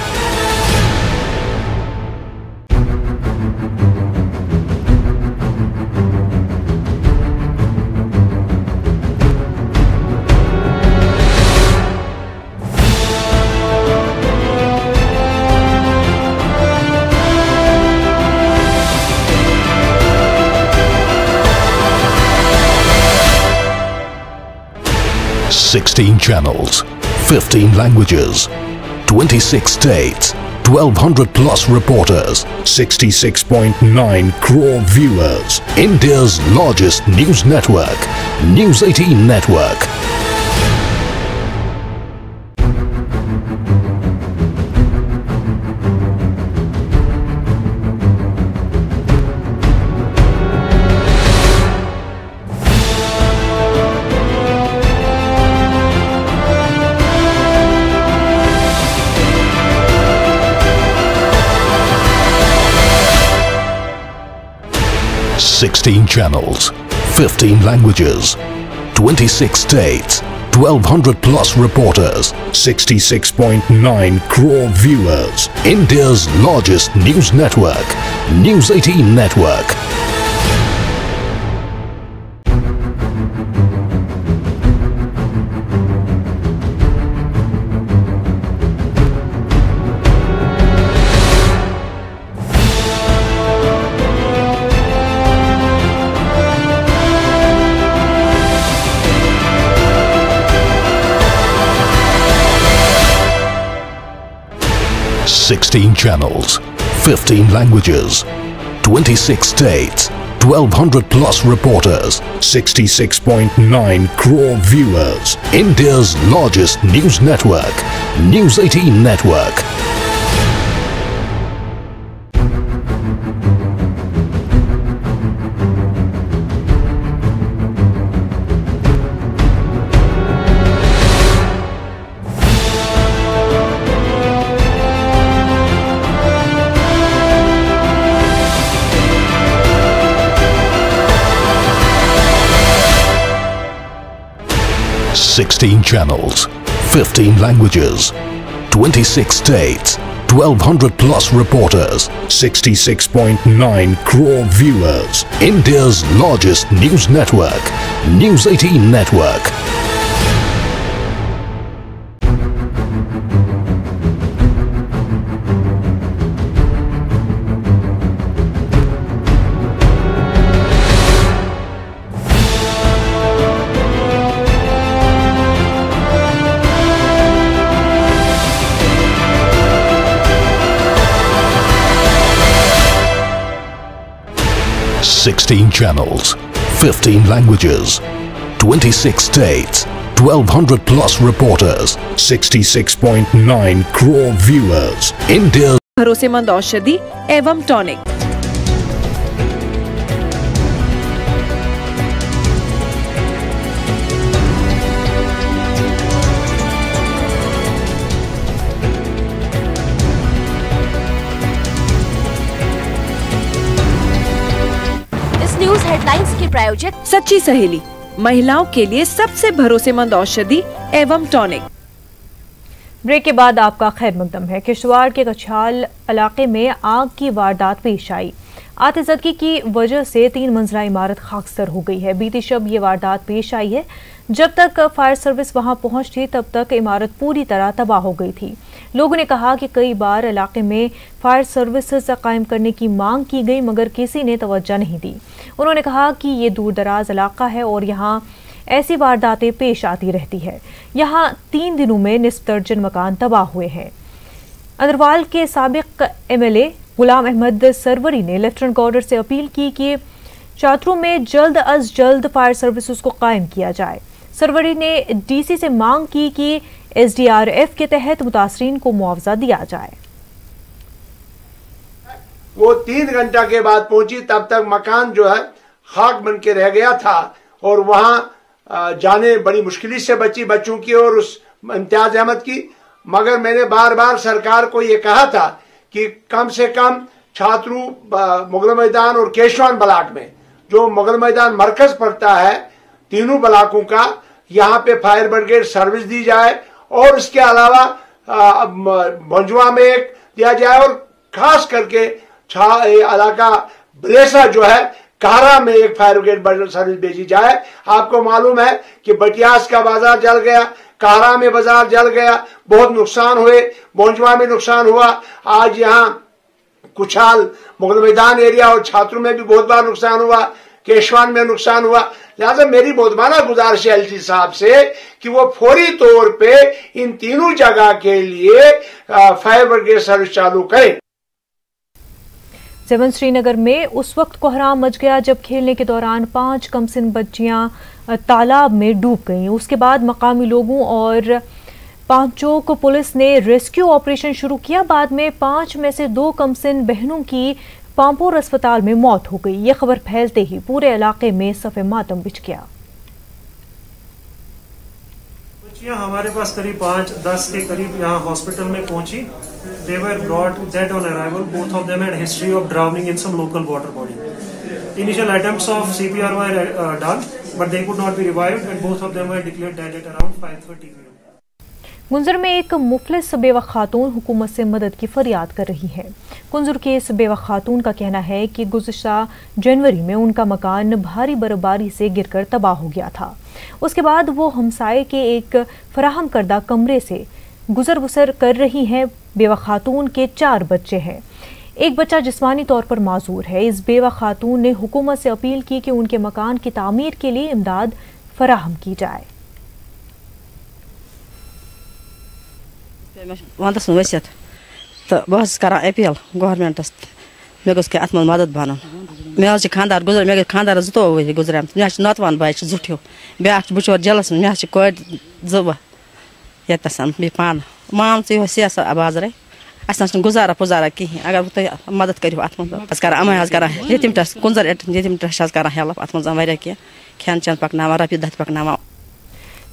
$16 channels, 15 languages, 26 states, 1,200 plus reporters, 66.9 crore viewers. India's largest news network, News 18 Network. 16 channels, 15 languages, 26 states, 1200 plus reporters, 66.9 crore viewers. India's largest news network, News 18 Network. Sixteen channels, 15 languages, 26 states, 1200 plus reporters, 66.9 crore viewers. India's largest news network, News 18 Network. Sixteen channels, 15 languages, 26 states, 1200 plus reporters, 66.9 crore viewers. India's largest news network, News 18 Network. Sixteen channels, 15 languages, 26 states, 1200 plus reporters, 66.9 crore viewers. India
भरोसेमंद औषधि एवं tonic.
News headlines के प्रायोजक
सच्ची सहेली, महिलाओं के लिए सबसे भरोसेमंद औषधि एवं टॉनिक।
ब्रेक के बाद आपका खैर मकदम है। किश्तवाड़ के कछाल इलाके में आग की वारदात पेश आई। आतिशबाजी की वजह से 3 मंजिला इमारत खाकसर हो गई है। बीती शब ये वारदात पेश आई है। जब तक फायर सर्विस वहां पहुंचती तब तक इमारत पूरी तरह तबाह हो गई थी। लोगों ने कहा कि कई बार इलाके में फायर सर्विसेज कायम करने की मांग की गई मगर किसी ने तवज्जो नहीं दी। उन्होंने कहा कि ये दूर दराज इलाका है और यहाँ ऐसी वारदातें पेश आती रहती है। यहाँ 3 दिनों में निस्फ दर्जन मकान तबाह हुए हैं। अंदरवाल के साबिक MLA गुलाम अहमद सरवरी ने लेफ्टिनेंट गवर्नर से अपील की कि चात्रों में जल्द अज जल्द फायर सर्विसेज को कायम किया जाए। सरवरी ने DC से मांग की कि SDRF के तहत मुतासरीन को मुआवजा दिया जाए।
वो 3 घंटा के बाद पहुंची, तब तक मकान जो है खाक बन के रह गया था और वहां जाने बड़ी मुश्किल से बची बच्चों की और उस इम्तियाज अहमद की। मगर मैंने बार बार सरकार को ये कहा था कि कम से कम छात्रू मुगल मैदान और केशवान ब्लॉक में, जो मुगल मैदान मरकज पड़ता है, तीनों ब्लॉकों का यहाँ पे फायर ब्रिगेड सर्विस दी जाए और इसके अलावा मंजुआ में एक दिया जाए और खास करके इलाका ब्रेसा जो है कारा में एक फायर ब्रिगेड सर्विस भेजी जाए। आपको मालूम है कि बटियास का बाजार जल गया, कारा में बाजार जल गया, बहुत नुकसान हुए, मंजुआ में नुकसान हुआ, आज यहाँ कुछाल मुगल मैदान एरिया और छात्रों में भी बहुत बार नुकसान हुआ, केशवान में नुकसान हुआ। लिहाजा मेरी बहुत बड़ा गुजारिश है LG साहब से कि वो फौरी तौर पे इन तीनों जगह के लिए फायर ब्रिगेड सर्विस चालू करें।
7 श्रीनगर में उस वक्त कोहराम मच गया जब खेलने के दौरान 5 कमसिन बच्चियां तालाब में डूब गईं। उसके बाद मकामी लोगों और पांचोक पुलिस ने रेस्क्यू ऑपरेशन शुरू किया। बाद में 5 में से 2 कमसिन बहनों की पांपोर अस्पताल में मौत हो गई। ये खबर फैलते ही पूरे इलाके में सफ़े मातम बिछ गया।
बच्चियां हमारे पास करीब 5-10 के करीब यहाँ हॉस्पिटल में पहुंची। They were brought dead on arrival. Both of them had history of drowning in some local water body. initial attempts of CPR were done, but they could not be revived, and both of them were declared dead at around 5:30 p.m.
कुंजर में एक मुफलिस बेवा खातून हुकूमत से मदद की फरियाद कर रही है। कुंजर के इस बेवा खातून का कहना है कि गुज़िश्ता जनवरी में उनका मकान भारी बर्फबारी से गिरकर तबाह हो गया था। उसके बाद वो हमसाये के एक फराहम करदा कमरे से गुजर बसर कर रही हैं। बेवा खातून के 4 बच्चे हैं, एक बच्चा जिस्मानी तौर पर माजूर है। इस बेवा खातून ने हुकूमत से अपील की कि उनके मकान की तामीर के लिए इमदाद फराहम की जाए।
वंदस वसियत तो बस कर अपील गवर्नमेंटस मे गो अत मज मदद बन मे खानदार गुजर मे खानदार 2 वरी गुजर मे नतवान बाय जुठ्यो ब्या बचोर जेलस मे कोर 2 यतसन बे पान मान से सियास बाजरे अस गुजारा पुजारा कहीं अगर तुम मदद करो अत मज कर अम कर यतिम ट्रस्ट कुंजर यतिम ट्रस्ट कर हेल्प अत मज वारिया खेन चेन पकना रपी 10 पकना।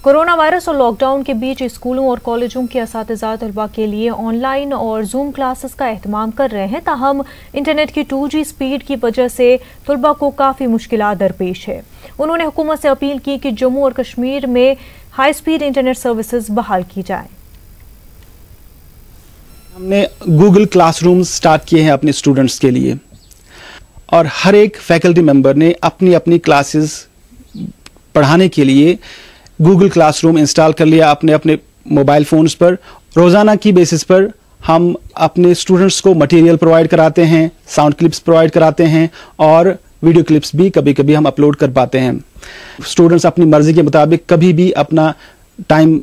कोरोना वायरस और लॉकडाउन के बीच स्कूलों और कॉलेजों के असातिज़ा तलबा के लिए ऑनलाइन और जूम क्लासेस का एहतमाम कर रहे हैं, ताहम इंटरनेट की 2G स्पीड की वजह से तलबा को काफ़ी मुश्किलात दरपेश है। उन्होंने हुकूमत से अपील की कि जम्मू और कश्मीर में हाई स्पीड इंटरनेट सर्विसेज बहाल की जाए।
हमने गूगल क्लासरूम स्टार्ट किए हैं अपने स्टूडेंट्स के लिए और हर एक फैकल्टी मेंबर ने अपनी अपनी क्लासेस पढ़ाने के लिए गूगल क्लासरूम इंस्टॉल कर लिया अपने अपने मोबाइल फ़ोन्स पर। रोज़ाना की बेसिस पर हम अपने स्टूडेंट्स को मटेरियल प्रोवाइड कराते हैं, साउंड क्लिप्स प्रोवाइड कराते हैं और वीडियो क्लिप्स भी कभी कभी हम अपलोड कर पाते हैं। स्टूडेंट्स अपनी मर्ज़ी के मुताबिक कभी भी अपना टाइम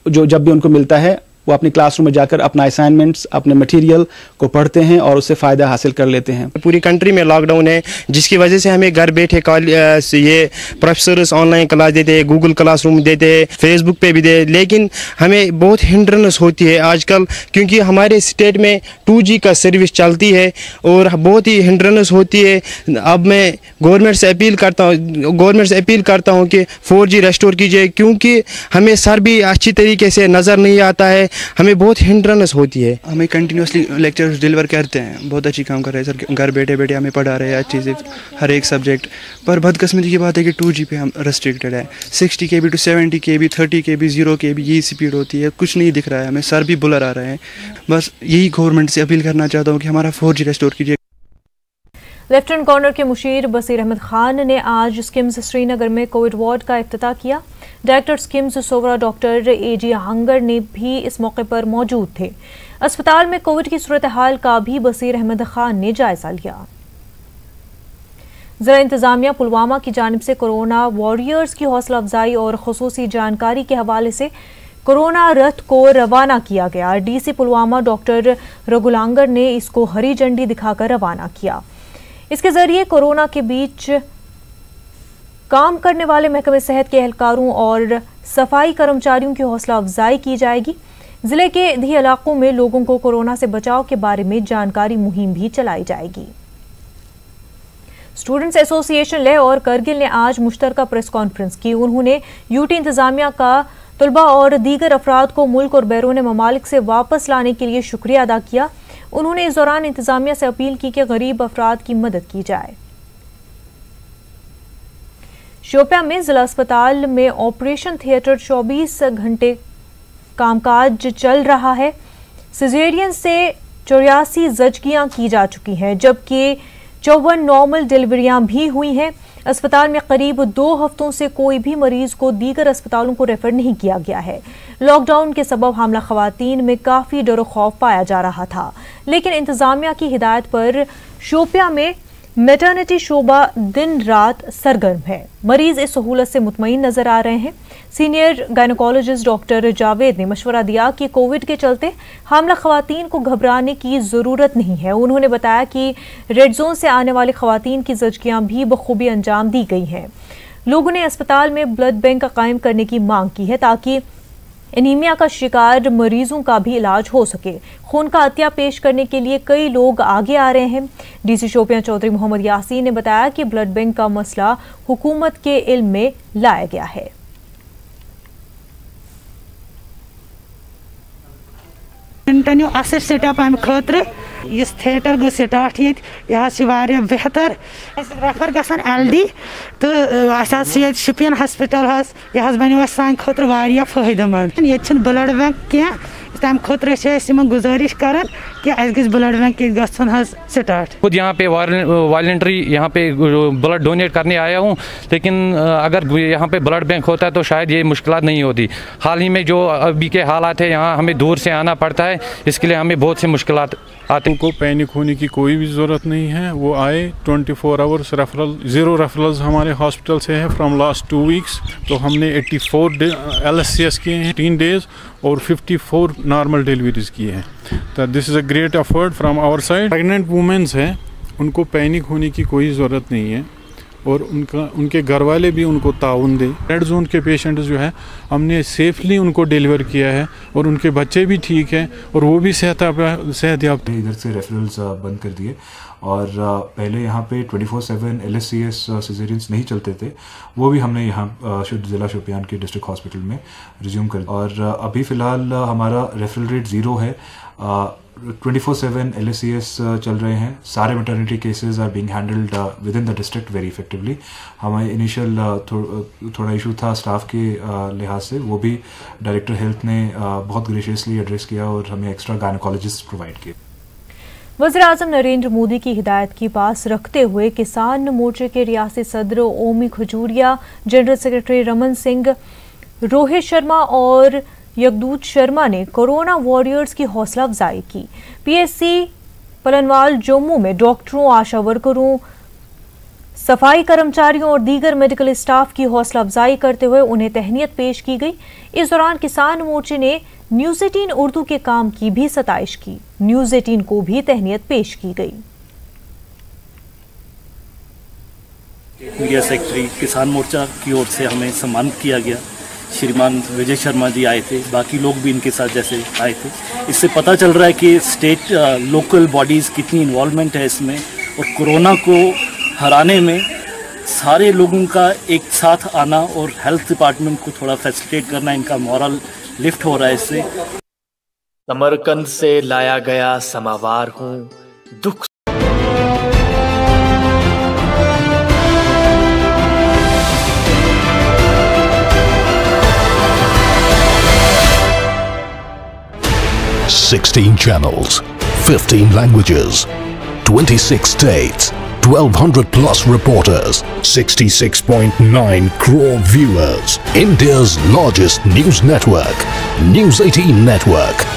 जब भी उनको मिलता है वो अपनी क्लासरूम में जाकर अपना असाइनमेंट्स अपने मटेरियल को पढ़ते हैं और उससे फ़ायदा हासिल कर लेते हैं।
पूरी कंट्री में लॉकडाउन है जिसकी वजह से हमें घर बैठे ये प्रोफेसर्स ऑनलाइन क्लास देते हैं, गूगल क्लासरूम देते हैं, फेसबुक पे भी दे, लेकिन हमें बहुत हिंड्रेंस होती है आजकल क्योंकि हमारे स्टेट में 2G का सर्विस चलती है और बहुत ही हिंड्रेंस होती है। अब मैं गवर्नमेंट से अपील करता हूँ कि 4G रेस्टोर कीजिए क्योंकि हमें सर भी अच्छी तरीके से नज़र नहीं आता है, हमें बहुत हिंड्रेंस होती है।
हमें कंटिन्यूसली लेक्चर्स डिलीवर करते हैं, बहुत अच्छी काम कर रहे हैं सर, घर बैठे बैठे हमें पढ़ा रहे हैं अच्छी से हर एक सब्जेक्ट। पर बदकिस्मती की बात है कि 2G पे हम रेस्ट्रिक्टेड है। 60 KB to 70 KB 30 KB 0 KB यही स्पीड होती है, कुछ नहीं दिख रहा है हमें, सर भी बुलर आ रहे हैं। बस यही गवर्नमेंट से अपील करना चाहता हूँ कि हमारा 4G रेस्टोर कीजिए।
लेफ्टिनेंट गवर्नर के मुशीर बसीर अहमद खान ने आज स्किम्स श्रीनगर में कोविड वार्ड का इफ्तिताह किया। Director SKIMS Soura doctor AG Hangar ने भी इस मौके पर मौजूद थे। अस्पताल में कोविड की सूरत हाल का भी बसीर अहमद खान ने जायजा लिया। ज़िला इंतजामिया पुलवामा की जानिब से कोरोना वॉरियर्स की हौसला अफजाई और खुसूसी जानकारी के हवाले से कोरोना रथ को रवाना किया गया। DC पुलवामा डॉक्टर रघुलांगर ने इसको हरी झंडी दिखाकर रवाना किया। इसके जरिए कोरोना के बीच काम करने वाले महकमे सेहत के एहलकारों और सफाई कर्मचारियों की हौसला अफजाई की जाएगी। जिले के दी इलाकों में लोगों को कोरोना से बचाव के बारे में जानकारी मुहिम भी चलाई जाएगी। स्टूडेंट्स एसोसिएशन लेह और करगिल ने आज मुश्तरका प्रेस कॉन्फ्रेंस की। उन्होंने यूटी इंतजामिया का तलबा और दीगर अफराद को मुल्क और बैरून ममालिक से वापस लाने के लिए शुक्रिया अदा किया। उन्होंने इस दौरान इंतजामिया से अपील की कि गरीब अफराद की मदद की जाए। शोपियां में जिला अस्पताल में ऑपरेशन थिएटर 24 घंटे कामकाज चल रहा है। सिजेरियन से 84 जजगियां की जा चुकी हैं, जबकि 54 नॉर्मल डिलीवरियां भी हुई हैं। अस्पताल में करीब 2 हफ्तों से कोई भी मरीज को दीगर अस्पतालों को रेफर नहीं किया गया है। लॉकडाउन के सबब हामला खवातीन में काफ़ी डर खौफ पाया जा रहा था, लेकिन इंतजामिया की हिदायत पर शोपियां में मैटरनिटी शोबा दिन रात सरगर्म है। मरीज इस सहूलत से मुतमईन नजर आ रहे हैं। सीनियर गायनोकोलॉजिस्ट डॉक्टर जावेद ने मशवरा दिया कि कोविड के चलते हामला खवातीन को घबराने की ज़रूरत नहीं है। उन्होंने बताया कि रेड जोन से आने वाली खवातीन की जजगियां भी बखूबी अंजाम दी गई हैं। लोगों ने अस्पताल में ब्लड बैंक कायम करने की मांग की है ताकि एनीमिया का शिकार मरीजों का भी इलाज हो सके। खून का अतिया पेश करने के लिए कई लोग आगे आ रहे हैं। DC शोपियां चौधरी मोहम्मद यासीन ने बताया कि ब्लड बैंक का मसला हुकूमत के इल्म में लाया गया है।
कंटिन्यू असेट सेटअप हम खतर
इस थिएटर गो स्टार्ट ये बेहतर रेफर गसान LD तो शुपियन हॉस्पिटल यह बनो सान खुद फायदेमंद ये ब्लड बैंक क्या तम खुद गुजारिश कर कि ब्लड बैंक गसन स्टार्ट।
खुद यहाँ पे वॉलंटरी यहाँ पे ब्लड डोनेट करने आया हूँ, लेकिन अगर यहाँ पे ब्लड बैंक होता तो शायद ये मुश्किलात नहीं होती। हाल ही में जो अभी के हालात है, यहाँ हमें दूर से आना पड़ता है, इसके लिए हमें बहुत से मुश्किलात आते हैं।
उनको पैनिक होने की कोई भी ज़रूरत नहीं है। वो आए 24 आवर्स रेफरल, 0 रेफरल्स हमारे हॉस्पिटल से है फ्रॉम लास्ट 2 वीक्स। तो हमने 84 LSCS किए हैं 3 डेज़ और 54 नॉर्मल डिलीवरीज किए हैं। तो this is a great effort from our side. Pregnant womens हैं, उनको पैनिक होने की कोई ज़रूरत नहीं है और उनके घर वाले भी उनको ताउन दें। रेड जोन के पेशेंट्स जो है हमने सेफली उनको डिलीवर किया है और उनके बच्चे भी ठीक हैं और वो भी सेहतयाब।
इधर से रेफरल्स बंद कर दिए और पहले यहाँ पे 24/7 LSCS सिजेरियंस नहीं चलते थे, वो भी हमने यहाँ ज़िला शोपियान के डिस्ट्रिक्ट हॉस्पिटल में रिज्यूम कर। और अभी फ़िलहाल हमारा रेफरल रेट 0 है। 24/7 LSCS चल रहे हैं। सारे maternity cases are being handled within the district very effectively. हमें इनिशियल थोड़ा इशू था स्टाफ के लिहाज से, वो भी डायरेक्टर हेल्थ ने बहुत ग्रेशियसली एड्रेस किया और हमें एक्स्ट्रा गायनेकोलॉजिस्ट प्रोवाइड किए।
वज़ीर-ए-आज़म नरेंद्र मोदी की हिदायत की पास रखते हुए किसान मोर्चे के रियासती सदर ओमी खजूरिया, जनरल सेक्रेटरी रमन सिंह, रोहित शर्मा और यगदूत शर्मा ने कोरोना वॉरियर्स की हौसला अफजाई की। PSC पलनवाल जम्मू में डॉक्टरों, आशा वर्करों, सफाई कर्मचारियों और दीगर मेडिकल स्टाफ की हौसला अफजाई करते हुए उन्हें तहनीत पेश की गई। इस दौरान किसान मोर्चे ने न्यूज़ 18 उर्दू के काम की भी सताइश की। न्यूज़ 18 को भी तहनीत पेश की गई।
मीडिया सेक्रेटरी किसान मोर्चा की ओर से हमें सम्मानित किया गया। श्रीमान विजय शर्मा जी आए थे, बाकी लोग भी इनके साथ जैसे आए थे। इससे पता चल रहा है कि स्टेट लोकल बॉडीज़ कितनी इन्वॉल्वमेंट है इसमें, और कोरोना को हराने में सारे लोगों का एक साथ आना और हेल्थ डिपार्टमेंट को थोड़ा फैसिलिटेट करना, इनका मॉरल लिफ्ट हो रहा है इससे।
समरकंद से लाया गया समावार हूँ, दुख
$16 channels, 15 languages, 26 states, 1,200 plus reporters, 66.9 crore viewers. India's largest news network, News 18 Network.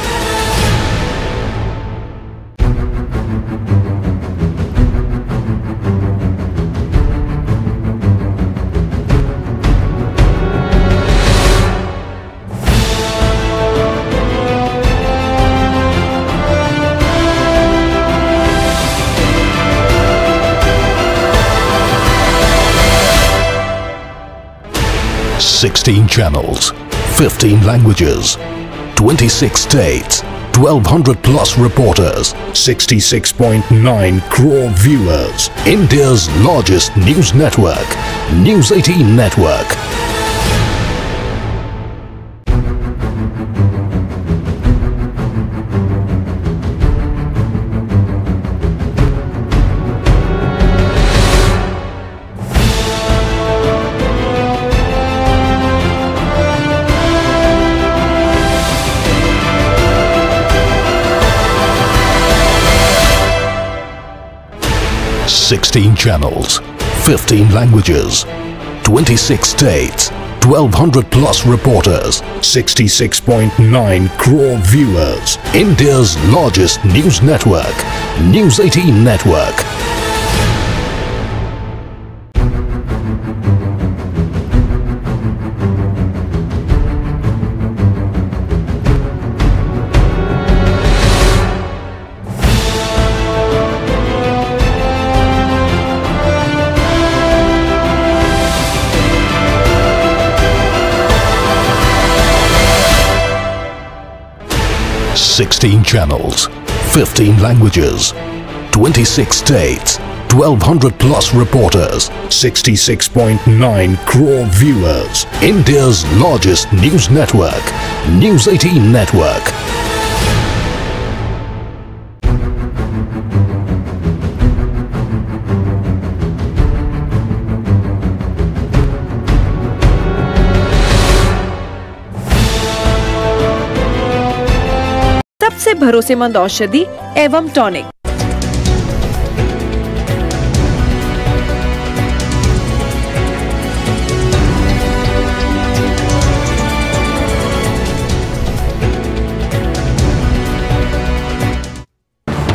$16 channels, 15 languages, 26 states, 1,200 plus reporters, 66.9 crore viewers. India's largest news network, News 18 Network. $16 channels, 15 languages, 26 states, 1,200 plus reporters, 66.9 crore viewers. India's largest news network, News 18 Network. $16 channels, 15 languages, 26 states, 1,200 plus reporters, 66.9 crore viewers. India's largest news network, News 18 Network.
सबसे भरोसेमंद औषधि एवं tonic.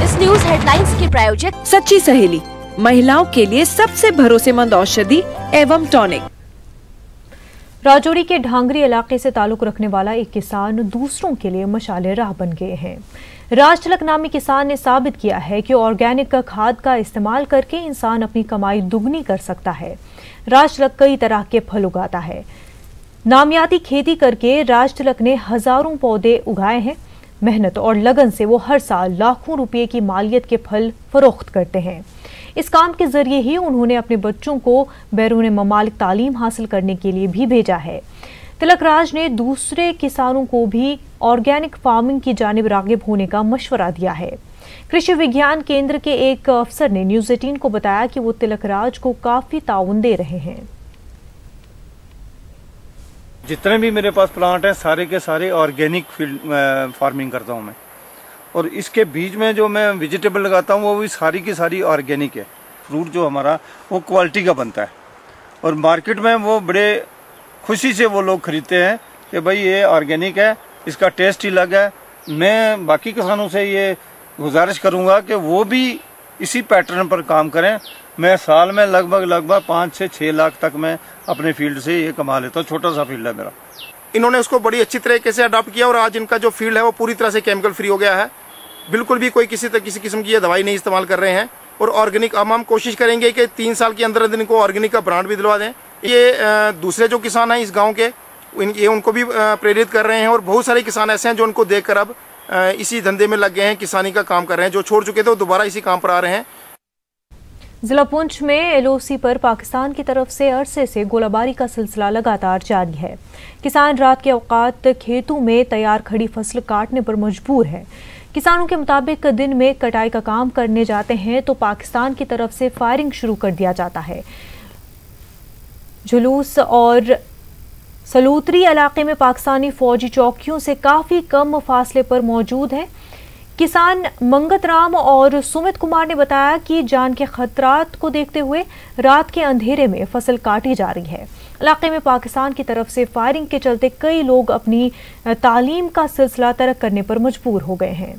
इस news headlines के प्रायोजक
सच्ची सहेली, महिलाओं के लिए सबसे भरोसेमंद औषधि एवं टॉनिक।
राजौरी के ढांगरी इलाके से ताल्लुक रखने वाला एक किसान दूसरों के लिए मशाले राह बन गए हैं। राज तिलक नामी किसान ने साबित किया है कि ऑर्गेनिक खाद का इस्तेमाल करके इंसान अपनी कमाई दुगनी कर सकता है। राज तिलक कई तरह के फल उगाता है। नामियाती खेती करके राज तिलक ने हजारों पौधे उगाए हैं। मेहनत और लगन से वो हर साल लाखों रुपए की मालियत के फल फरोख्त करते हैं। इस काम के जरिए ही उन्होंने अपने बच्चों को बैरून ममालिक तालीम हासिल करने के लिए भी भेजा है। तिलक राज ने दूसरे किसानों को भी ऑर्गेनिक फार्मिंग की जानिब रागिब होने का मशवरा दिया है। कृषि विज्ञान केंद्र के एक अफसर ने न्यूज़ 18 को बताया कि वो तिलक राज को काफी ताउन दे रहे हैं।
जितने भी मेरे पास प्लांट हैं सारे के सारे ऑर्गेनिक फार्मिंग करता हूँ मैं, और इसके बीच में जो मैं वेजिटेबल लगाता हूँ वो भी सारी की सारी ऑर्गेनिक है। फ्रूट जो हमारा वो क्वालिटी का बनता है और मार्केट में वो बड़े खुशी से वो लोग खरीदते हैं कि भाई ये ऑर्गेनिक है, इसका टेस्ट ही अलग है। मैं बाकी किसानों से ये गुजारिश करूँगा कि वो भी इसी पैटर्न पर काम करें। मैं साल में लगभग 5 से 6 लाख तक मैं अपने फील्ड से ये कमा लेता हूँ। छोटा सा फील्ड है मेरा।
इन्होंने उसको बड़ी अच्छी तरीके से अडॉप्ट किया और आज इनका जो फील्ड है वो पूरी तरह से केमिकल फ्री हो गया है। बिल्कुल भी कोई किसी किस्म की ये दवाई नहीं इस्तेमाल कर रहे हैं और ऑर्गेनिक हम कोशिश करेंगे कि 3 साल के अंदर इनको ऑर्गेनिक का ब्रांड भी दिलवा दें। ये दूसरे जो किसान हैं इस गांव के ये उनको भी प्रेरित कर रहे हैं और बहुत सारे किसान ऐसे हैं जो उनको देखकर अब इसी धंधे में लग गए हैं, किसानी का काम कर रहे हैं। जो छोड़ चुके थे वो दोबारा इसी काम पर आ रहे हैं।
जिला पुंछ में एलओसी पर पाकिस्तान की तरफ से अरसे से गोलाबारी का सिलसिला लगातार जारी है। किसान रात के औकात खेतों में तैयार खड़ी फसल काटने पर मजबूर है। किसानों के मुताबिक दिन में कटाई का काम करने जाते हैं तो पाकिस्तान की तरफ से फायरिंग शुरू कर दिया जाता है। जुलूस और सलूतरी इलाके में पाकिस्तानी फौजी चौकियों से काफी कम फासले पर मौजूद हैं। किसान मंगत राम और सुमित कुमार ने बताया कि जान के खतरात को देखते हुए रात के अंधेरे में फसल काटी जा रही है। इलाके में पाकिस्तान की तरफ से फायरिंग के चलते कई लोग अपनी तालीम का सिलसिला तर्क करने पर मजबूर हो गए हैं।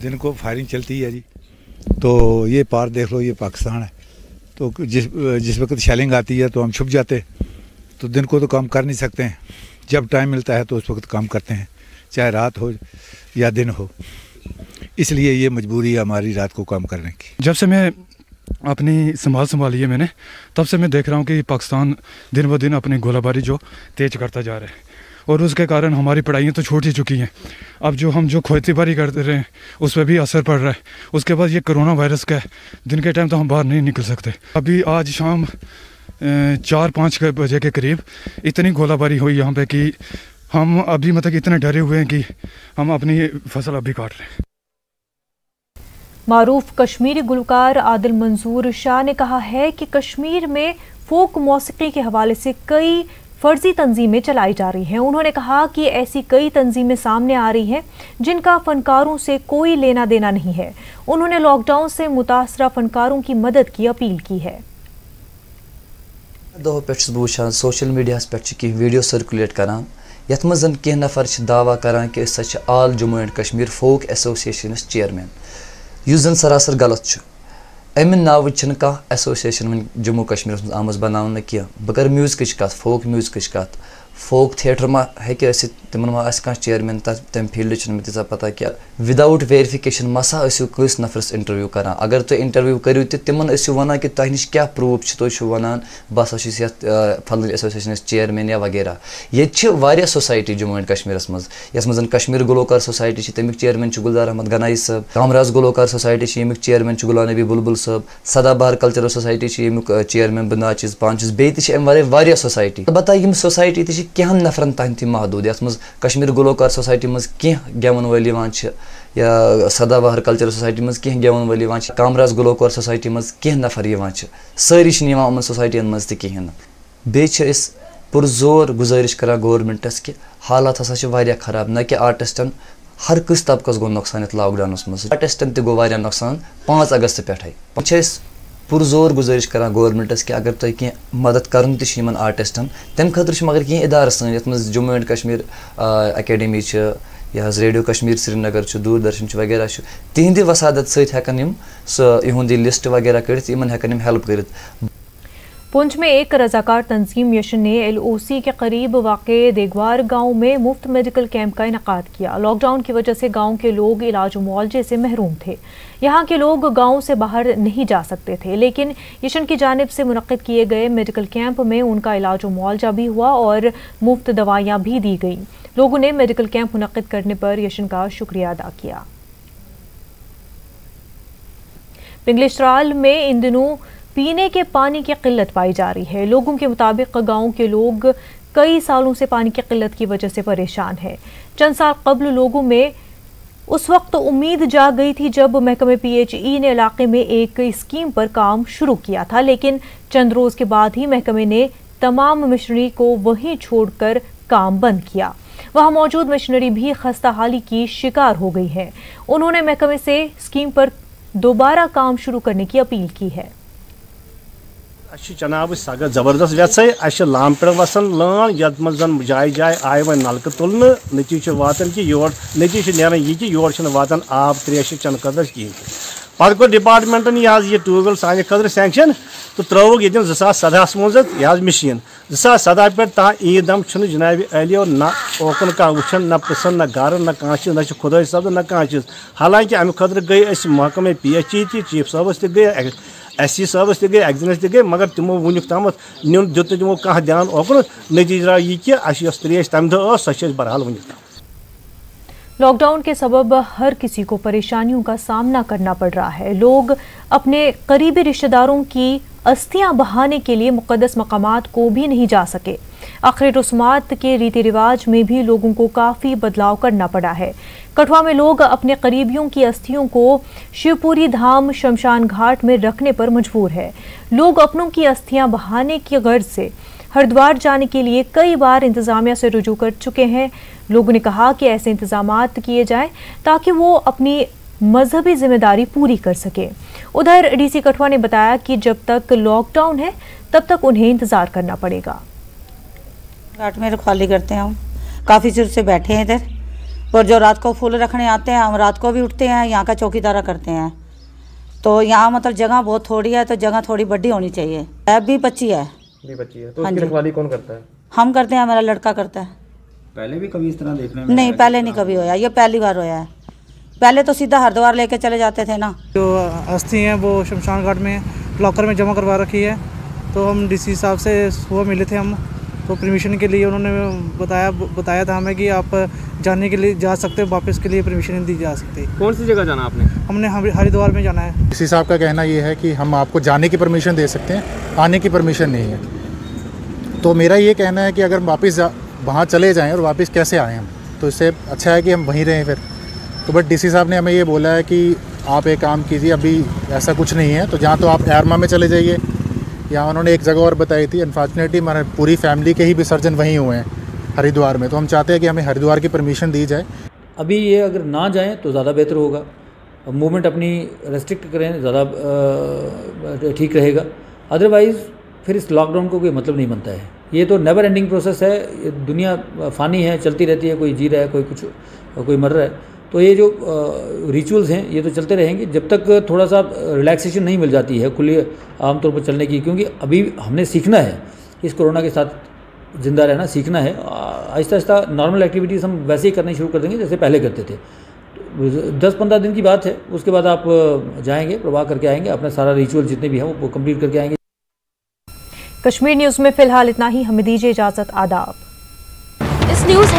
दिन को फायरिंग चलती है जी, तो ये पार देख लो, ये पाकिस्तान है। तो जिस वक्त शेलिंग आती है तो हम छुप जाते, तो दिन को तो काम कर नहीं सकते हैं। जब टाइम मिलता है तो उस वक्त काम करते हैं, चाहे रात हो या दिन हो। इसलिए ये मजबूरी है हमारी रात को काम करने की।
जब से मैं अपनी संभाली है मैंने, तब से मैं देख रहा हूँ कि पाकिस्तान दिन ब दिन अपनी गोलाबारी जो तेज करता जा रहा है और उसके कारण हमारी पढ़ाइयाँ तो छूट ही चुकी हैं। अब जो हम खेती बाड़ी करते रहे उस पर भी असर पड़ रहा है। उसके बाद ये कोरोना वायरस का है, दिन के टाइम तो हम बाहर नहीं निकल सकते। अभी आज शाम 4-5 बजे के करीब इतनी गोलाबारी हुई यहाँ पे कि हम अभी मतलब इतने डरे हुए हैं कि हम अपनी फसल अभी काट रहे हैं।
मारूफ कश्मीरी गुलकार आदिल मंसूर शाह ने कहा है कि कश्मीर में फोक मौसीकी के हवाले से कई फर्जी तंजीमें चलाई जा रही हैं। उन्होंने कहा कि ऐसी कई तंजीमें सामने आ रही हैं जिनका फनकारों से कोई लेना देना नहीं है। उन्होंने लॉकडाउन से मुतासरा फनकारों की मदद की अपील की है।
दो पे वुचान सोशल मीडिया पे वीडियो सर्कुलेट करान यथ मज कह नफर दावा करान कि all Jammu and Kashmir folk association chairman, युस जन सरासर गलत। अम नाव कह एसोसिएशन जम्मू कश्मीर मज आम बनाने कह। बह कर म्यूजिक कत, फोक म्यूजिक कत। फोक थिएटर मा हे तिमन मा कह चेयरमैन तम फील्ड मे तीजा पता क्या। विदाउट वेरिफिकेशन मसा कस नफरस इंटरव्यू करान। अगर तुम इंटरव्यू करू तिमन वन कि तुह नश क्या प्रूफ तुम वन बस फल एसोसिएशन चेयरमैन या वगैरह। ये सोसाइटी जम्मू एंड कश्मीर मज यस मज कश्मीर गुलकार सोसाइटी तमिक चेयरमैन गुलजार अहमद गनाई साहब। कामराज गुलकार सोसाइटी यमिक चेयरमैन गुलाम नबी बुलबुल साहब। सदाबहार कल्चरल सोसाइटी यमिक चेयरमैन बनाचिज पांचिज बे सोसाइटी। अलबत्ता यम सोसाइटी कहन नफरन तान ती महदूद यथ मज कश्मीर गुलकार सोसाइटी मज कह गेवन वल या सदाबहार कल्चरल सोसाइटी मज कह गेवन वल कामराज गुलकार सोसाइटी मज कह नफर सारी सोसाइटियन मज कहें। बे पुरजोर गुजारिश करान गवर्नमेंटस कि हालात हसा छ वारिया खराब, न कि आर्टिस्टन हर कस तबकस गो नुकसान इत लॉकडाउनस मज। आर्टिस्टन ते गो वारिया नुकसान 5 अगस्त पे पुरजोर गुजारिश करान गवर्नमेंटस कि अगर तुम कह मदद करन तन आर्टिस्टन तम खतर मगर कह इदार सन ये जम्मू एंड कश्मीर अकेडमी यह रेडियो कश्मीर श्रीनगर दूरदर्शन वगैरह तिहंद वसादत सतन सह लिस्ट वगैरह कर हेल्प कर।
पुंछ में एक रजाकार तंजीम यशन ने LOC के करीब वाक़े देगवार गांव में मुफ्त मेडिकल कैंप का इनेकाद किया। लॉकडाउन की वजह से गांव के लोग इलाज मुआवजे से महरूम थे। यहां के लोग गांव से बाहर नहीं जा सकते थे, लेकिन यशन की जानिब से मुनक्किद किए गए मेडिकल कैंप में उनका इलाज मुआवजा भी हुआ और मुफ्त दवाइयाँ भी दी गई। लोगों ने मेडिकल कैंप मुनक्किद करने पर यशन का शुक्रिया अदा किया। पिंगलिशराल में इन दिनों पीने के पानी की किल्लत पाई जा रही है। लोगों के मुताबिक गांव के लोग कई सालों से पानी की किल्लत की वजह से परेशान हैं। चंद साल कबल लोगों में उस वक्त उम्मीद जाग गई थी जब महकमे PHE ने इलाके में एक स्कीम पर काम शुरू किया था, लेकिन चंद रोज के बाद ही महकमे ने तमाम मशीनरी को वहीं छोड़कर काम बंद किया। वहां मौजूद मशीनरी भी खस्ता हाली की शिकार हो गई है। उन्होंने महकमे से स्कीम पर दोबारा काम शुरू करने की अपील की है।
जनाब सगत जबरदस्त व्यथ लाम पे वसन लान यथ मन जाय जाय आय वन नलक तुलन नतीज वातन कि योर नतीज नीरान यह कि योर वातन आब त्रेश चन खतर कहें। पे कोर डिपार्टमेंटन यह ट्यूबवेल सान खतर सैंक्शन तो त्रोक ये 2017 मज यह मशीन 2017 पे ता ईदम जनाब अलियो न ओकन कह वुचन न पसन न गर न कह न खुदा सब्द न कह चीज। हालांकि अमे खतर गई महकमे PHE चीफ साहबस गई SC साहबस गई एग्जनस गई, मगर तमो वुनिक तम नुन दित तमो कह ध्यान ओकुन नतीज रहा यह कि त्रेश तम दह सह बहरहाल वुनिक तम।
लॉकडाउन के सबब हर किसी को परेशानियों का सामना करना पड़ रहा है। लोग अपने करीबी रिश्तेदारों की अस्थियां बहाने के लिए मुक़द्दस मकामात को भी नहीं जा सके। आखिर रस्मात के रीति रिवाज में भी लोगों को काफ़ी बदलाव करना पड़ा है। कठुआ में लोग अपने करीबियों की अस्थियों को शिवपुरी धाम शमशान घाट में रखने पर मजबूर है। लोग अपनों की अस्थियां बहाने की गर्ज से हरिद्वार जाने के लिए कई बार इंतजामिया से रुजू कर चुके हैं। लोगों ने कहा कि ऐसे इंतजामात किए जाएं ताकि वो अपनी मजहबी जिम्मेदारी पूरी कर सके। उधर DC कठुआ ने बताया कि जब तक लॉकडाउन है तब तक उन्हें इंतजार करना पड़ेगा।
घाट में रखवाली करते हैं, हम काफ़ी देर से बैठे हैं इधर, और जो रात को फूल रखने आते हैं हम रात को भी उठते हैं, यहाँ का चौकीदारा करते हैं। तो यहाँ मतलब जगह बहुत थोड़ी है, तो जगह थोड़ी बड़ी होनी चाहिए। ऐप भी बच्ची है,
तो उसकी रखवाली कौन करता है?
हम करते हैं, मेरा लड़का करता है।
पहले भी कभी इस तरह देखने में
नहीं, पहले नहीं कभी होया, ये पहली बार होया है। पहले तो सीधा हरिद्वार लेके चले जाते थे ना।
जो अस्थि हैं वो शमशान घाट में लॉकर में जमा करवा रखी है। तो हम DC साहब से सुबह मिले थे हम, तो परमिशन के लिए उन्होंने बताया था हमें कि आप जाने के लिए जा सकते हो, वापस के लिए परमिशन दी जा सकती है।
कौन सी जगह जाना आपने?
हमने हरिद्वार में जाना है।
DC साहब का कहना ये है कि हम आपको जाने की परमिशन दे सकते हैं, आने की परमिशन नहीं है। तो मेरा ये कहना है कि अगर वापस वहाँ चले जाएँ और वापस कैसे आएँ हम, तो इससे अच्छा है कि हम वहीं रहें फिर। तो बट DC साहब ने हमें ये बोला है कि आप एक काम कीजिए, अभी ऐसा कुछ नहीं है, तो जहाँ तो आप एरमा में चले जाइए। यहाँ उन्होंने एक जगह और बताई थी, अनफॉर्चुनेटली हमारे पूरी फैमिली के ही विसर्जन वहीं हुए हैं हरिद्वार में। तो हम चाहते हैं कि हमें हरिद्वार की परमिशन दी जाए।
अभी ये अगर ना जाएं तो ज़्यादा बेहतर होगा, मूवमेंट अपनी रेस्ट्रिक्ट करें, ज़्यादा ठीक रहेगा। अदरवाइज़ फिर इस लॉकडाउन को कोई मतलब नहीं बनता है। ये तो नेवर एंडिंग प्रोसेस है, ये दुनिया फ़ानी है, चलती रहती है, कोई जी रहा है, कोई कुछ, कोई मर रहा है। तो ये जो रिचुअल्स हैं ये तो चलते रहेंगे जब तक थोड़ा सा रिलैक्सेशन नहीं मिल जाती है खुली आमतौर पर चलने की। क्योंकि अभी हमने सीखना है इस कोरोना के साथ जिंदा रहना, सीखना है। आहिस्ता आहिस्ता नॉर्मल एक्टिविटीज़ हम वैसे ही करनी शुरू कर देंगे जैसे पहले करते थे। 10-15 दिन की बात है, उसके बाद आप जाएंगे, प्रवाह करके आएंगे, अपना सारा रिचुअल जितने भी हैं वो कंप्लीट करके आएंगे।
कश्मीर न्यूज़ में फिलहाल इतना ही, हमें दीजिए इजाज़त। आदाब।
इस न्यूज़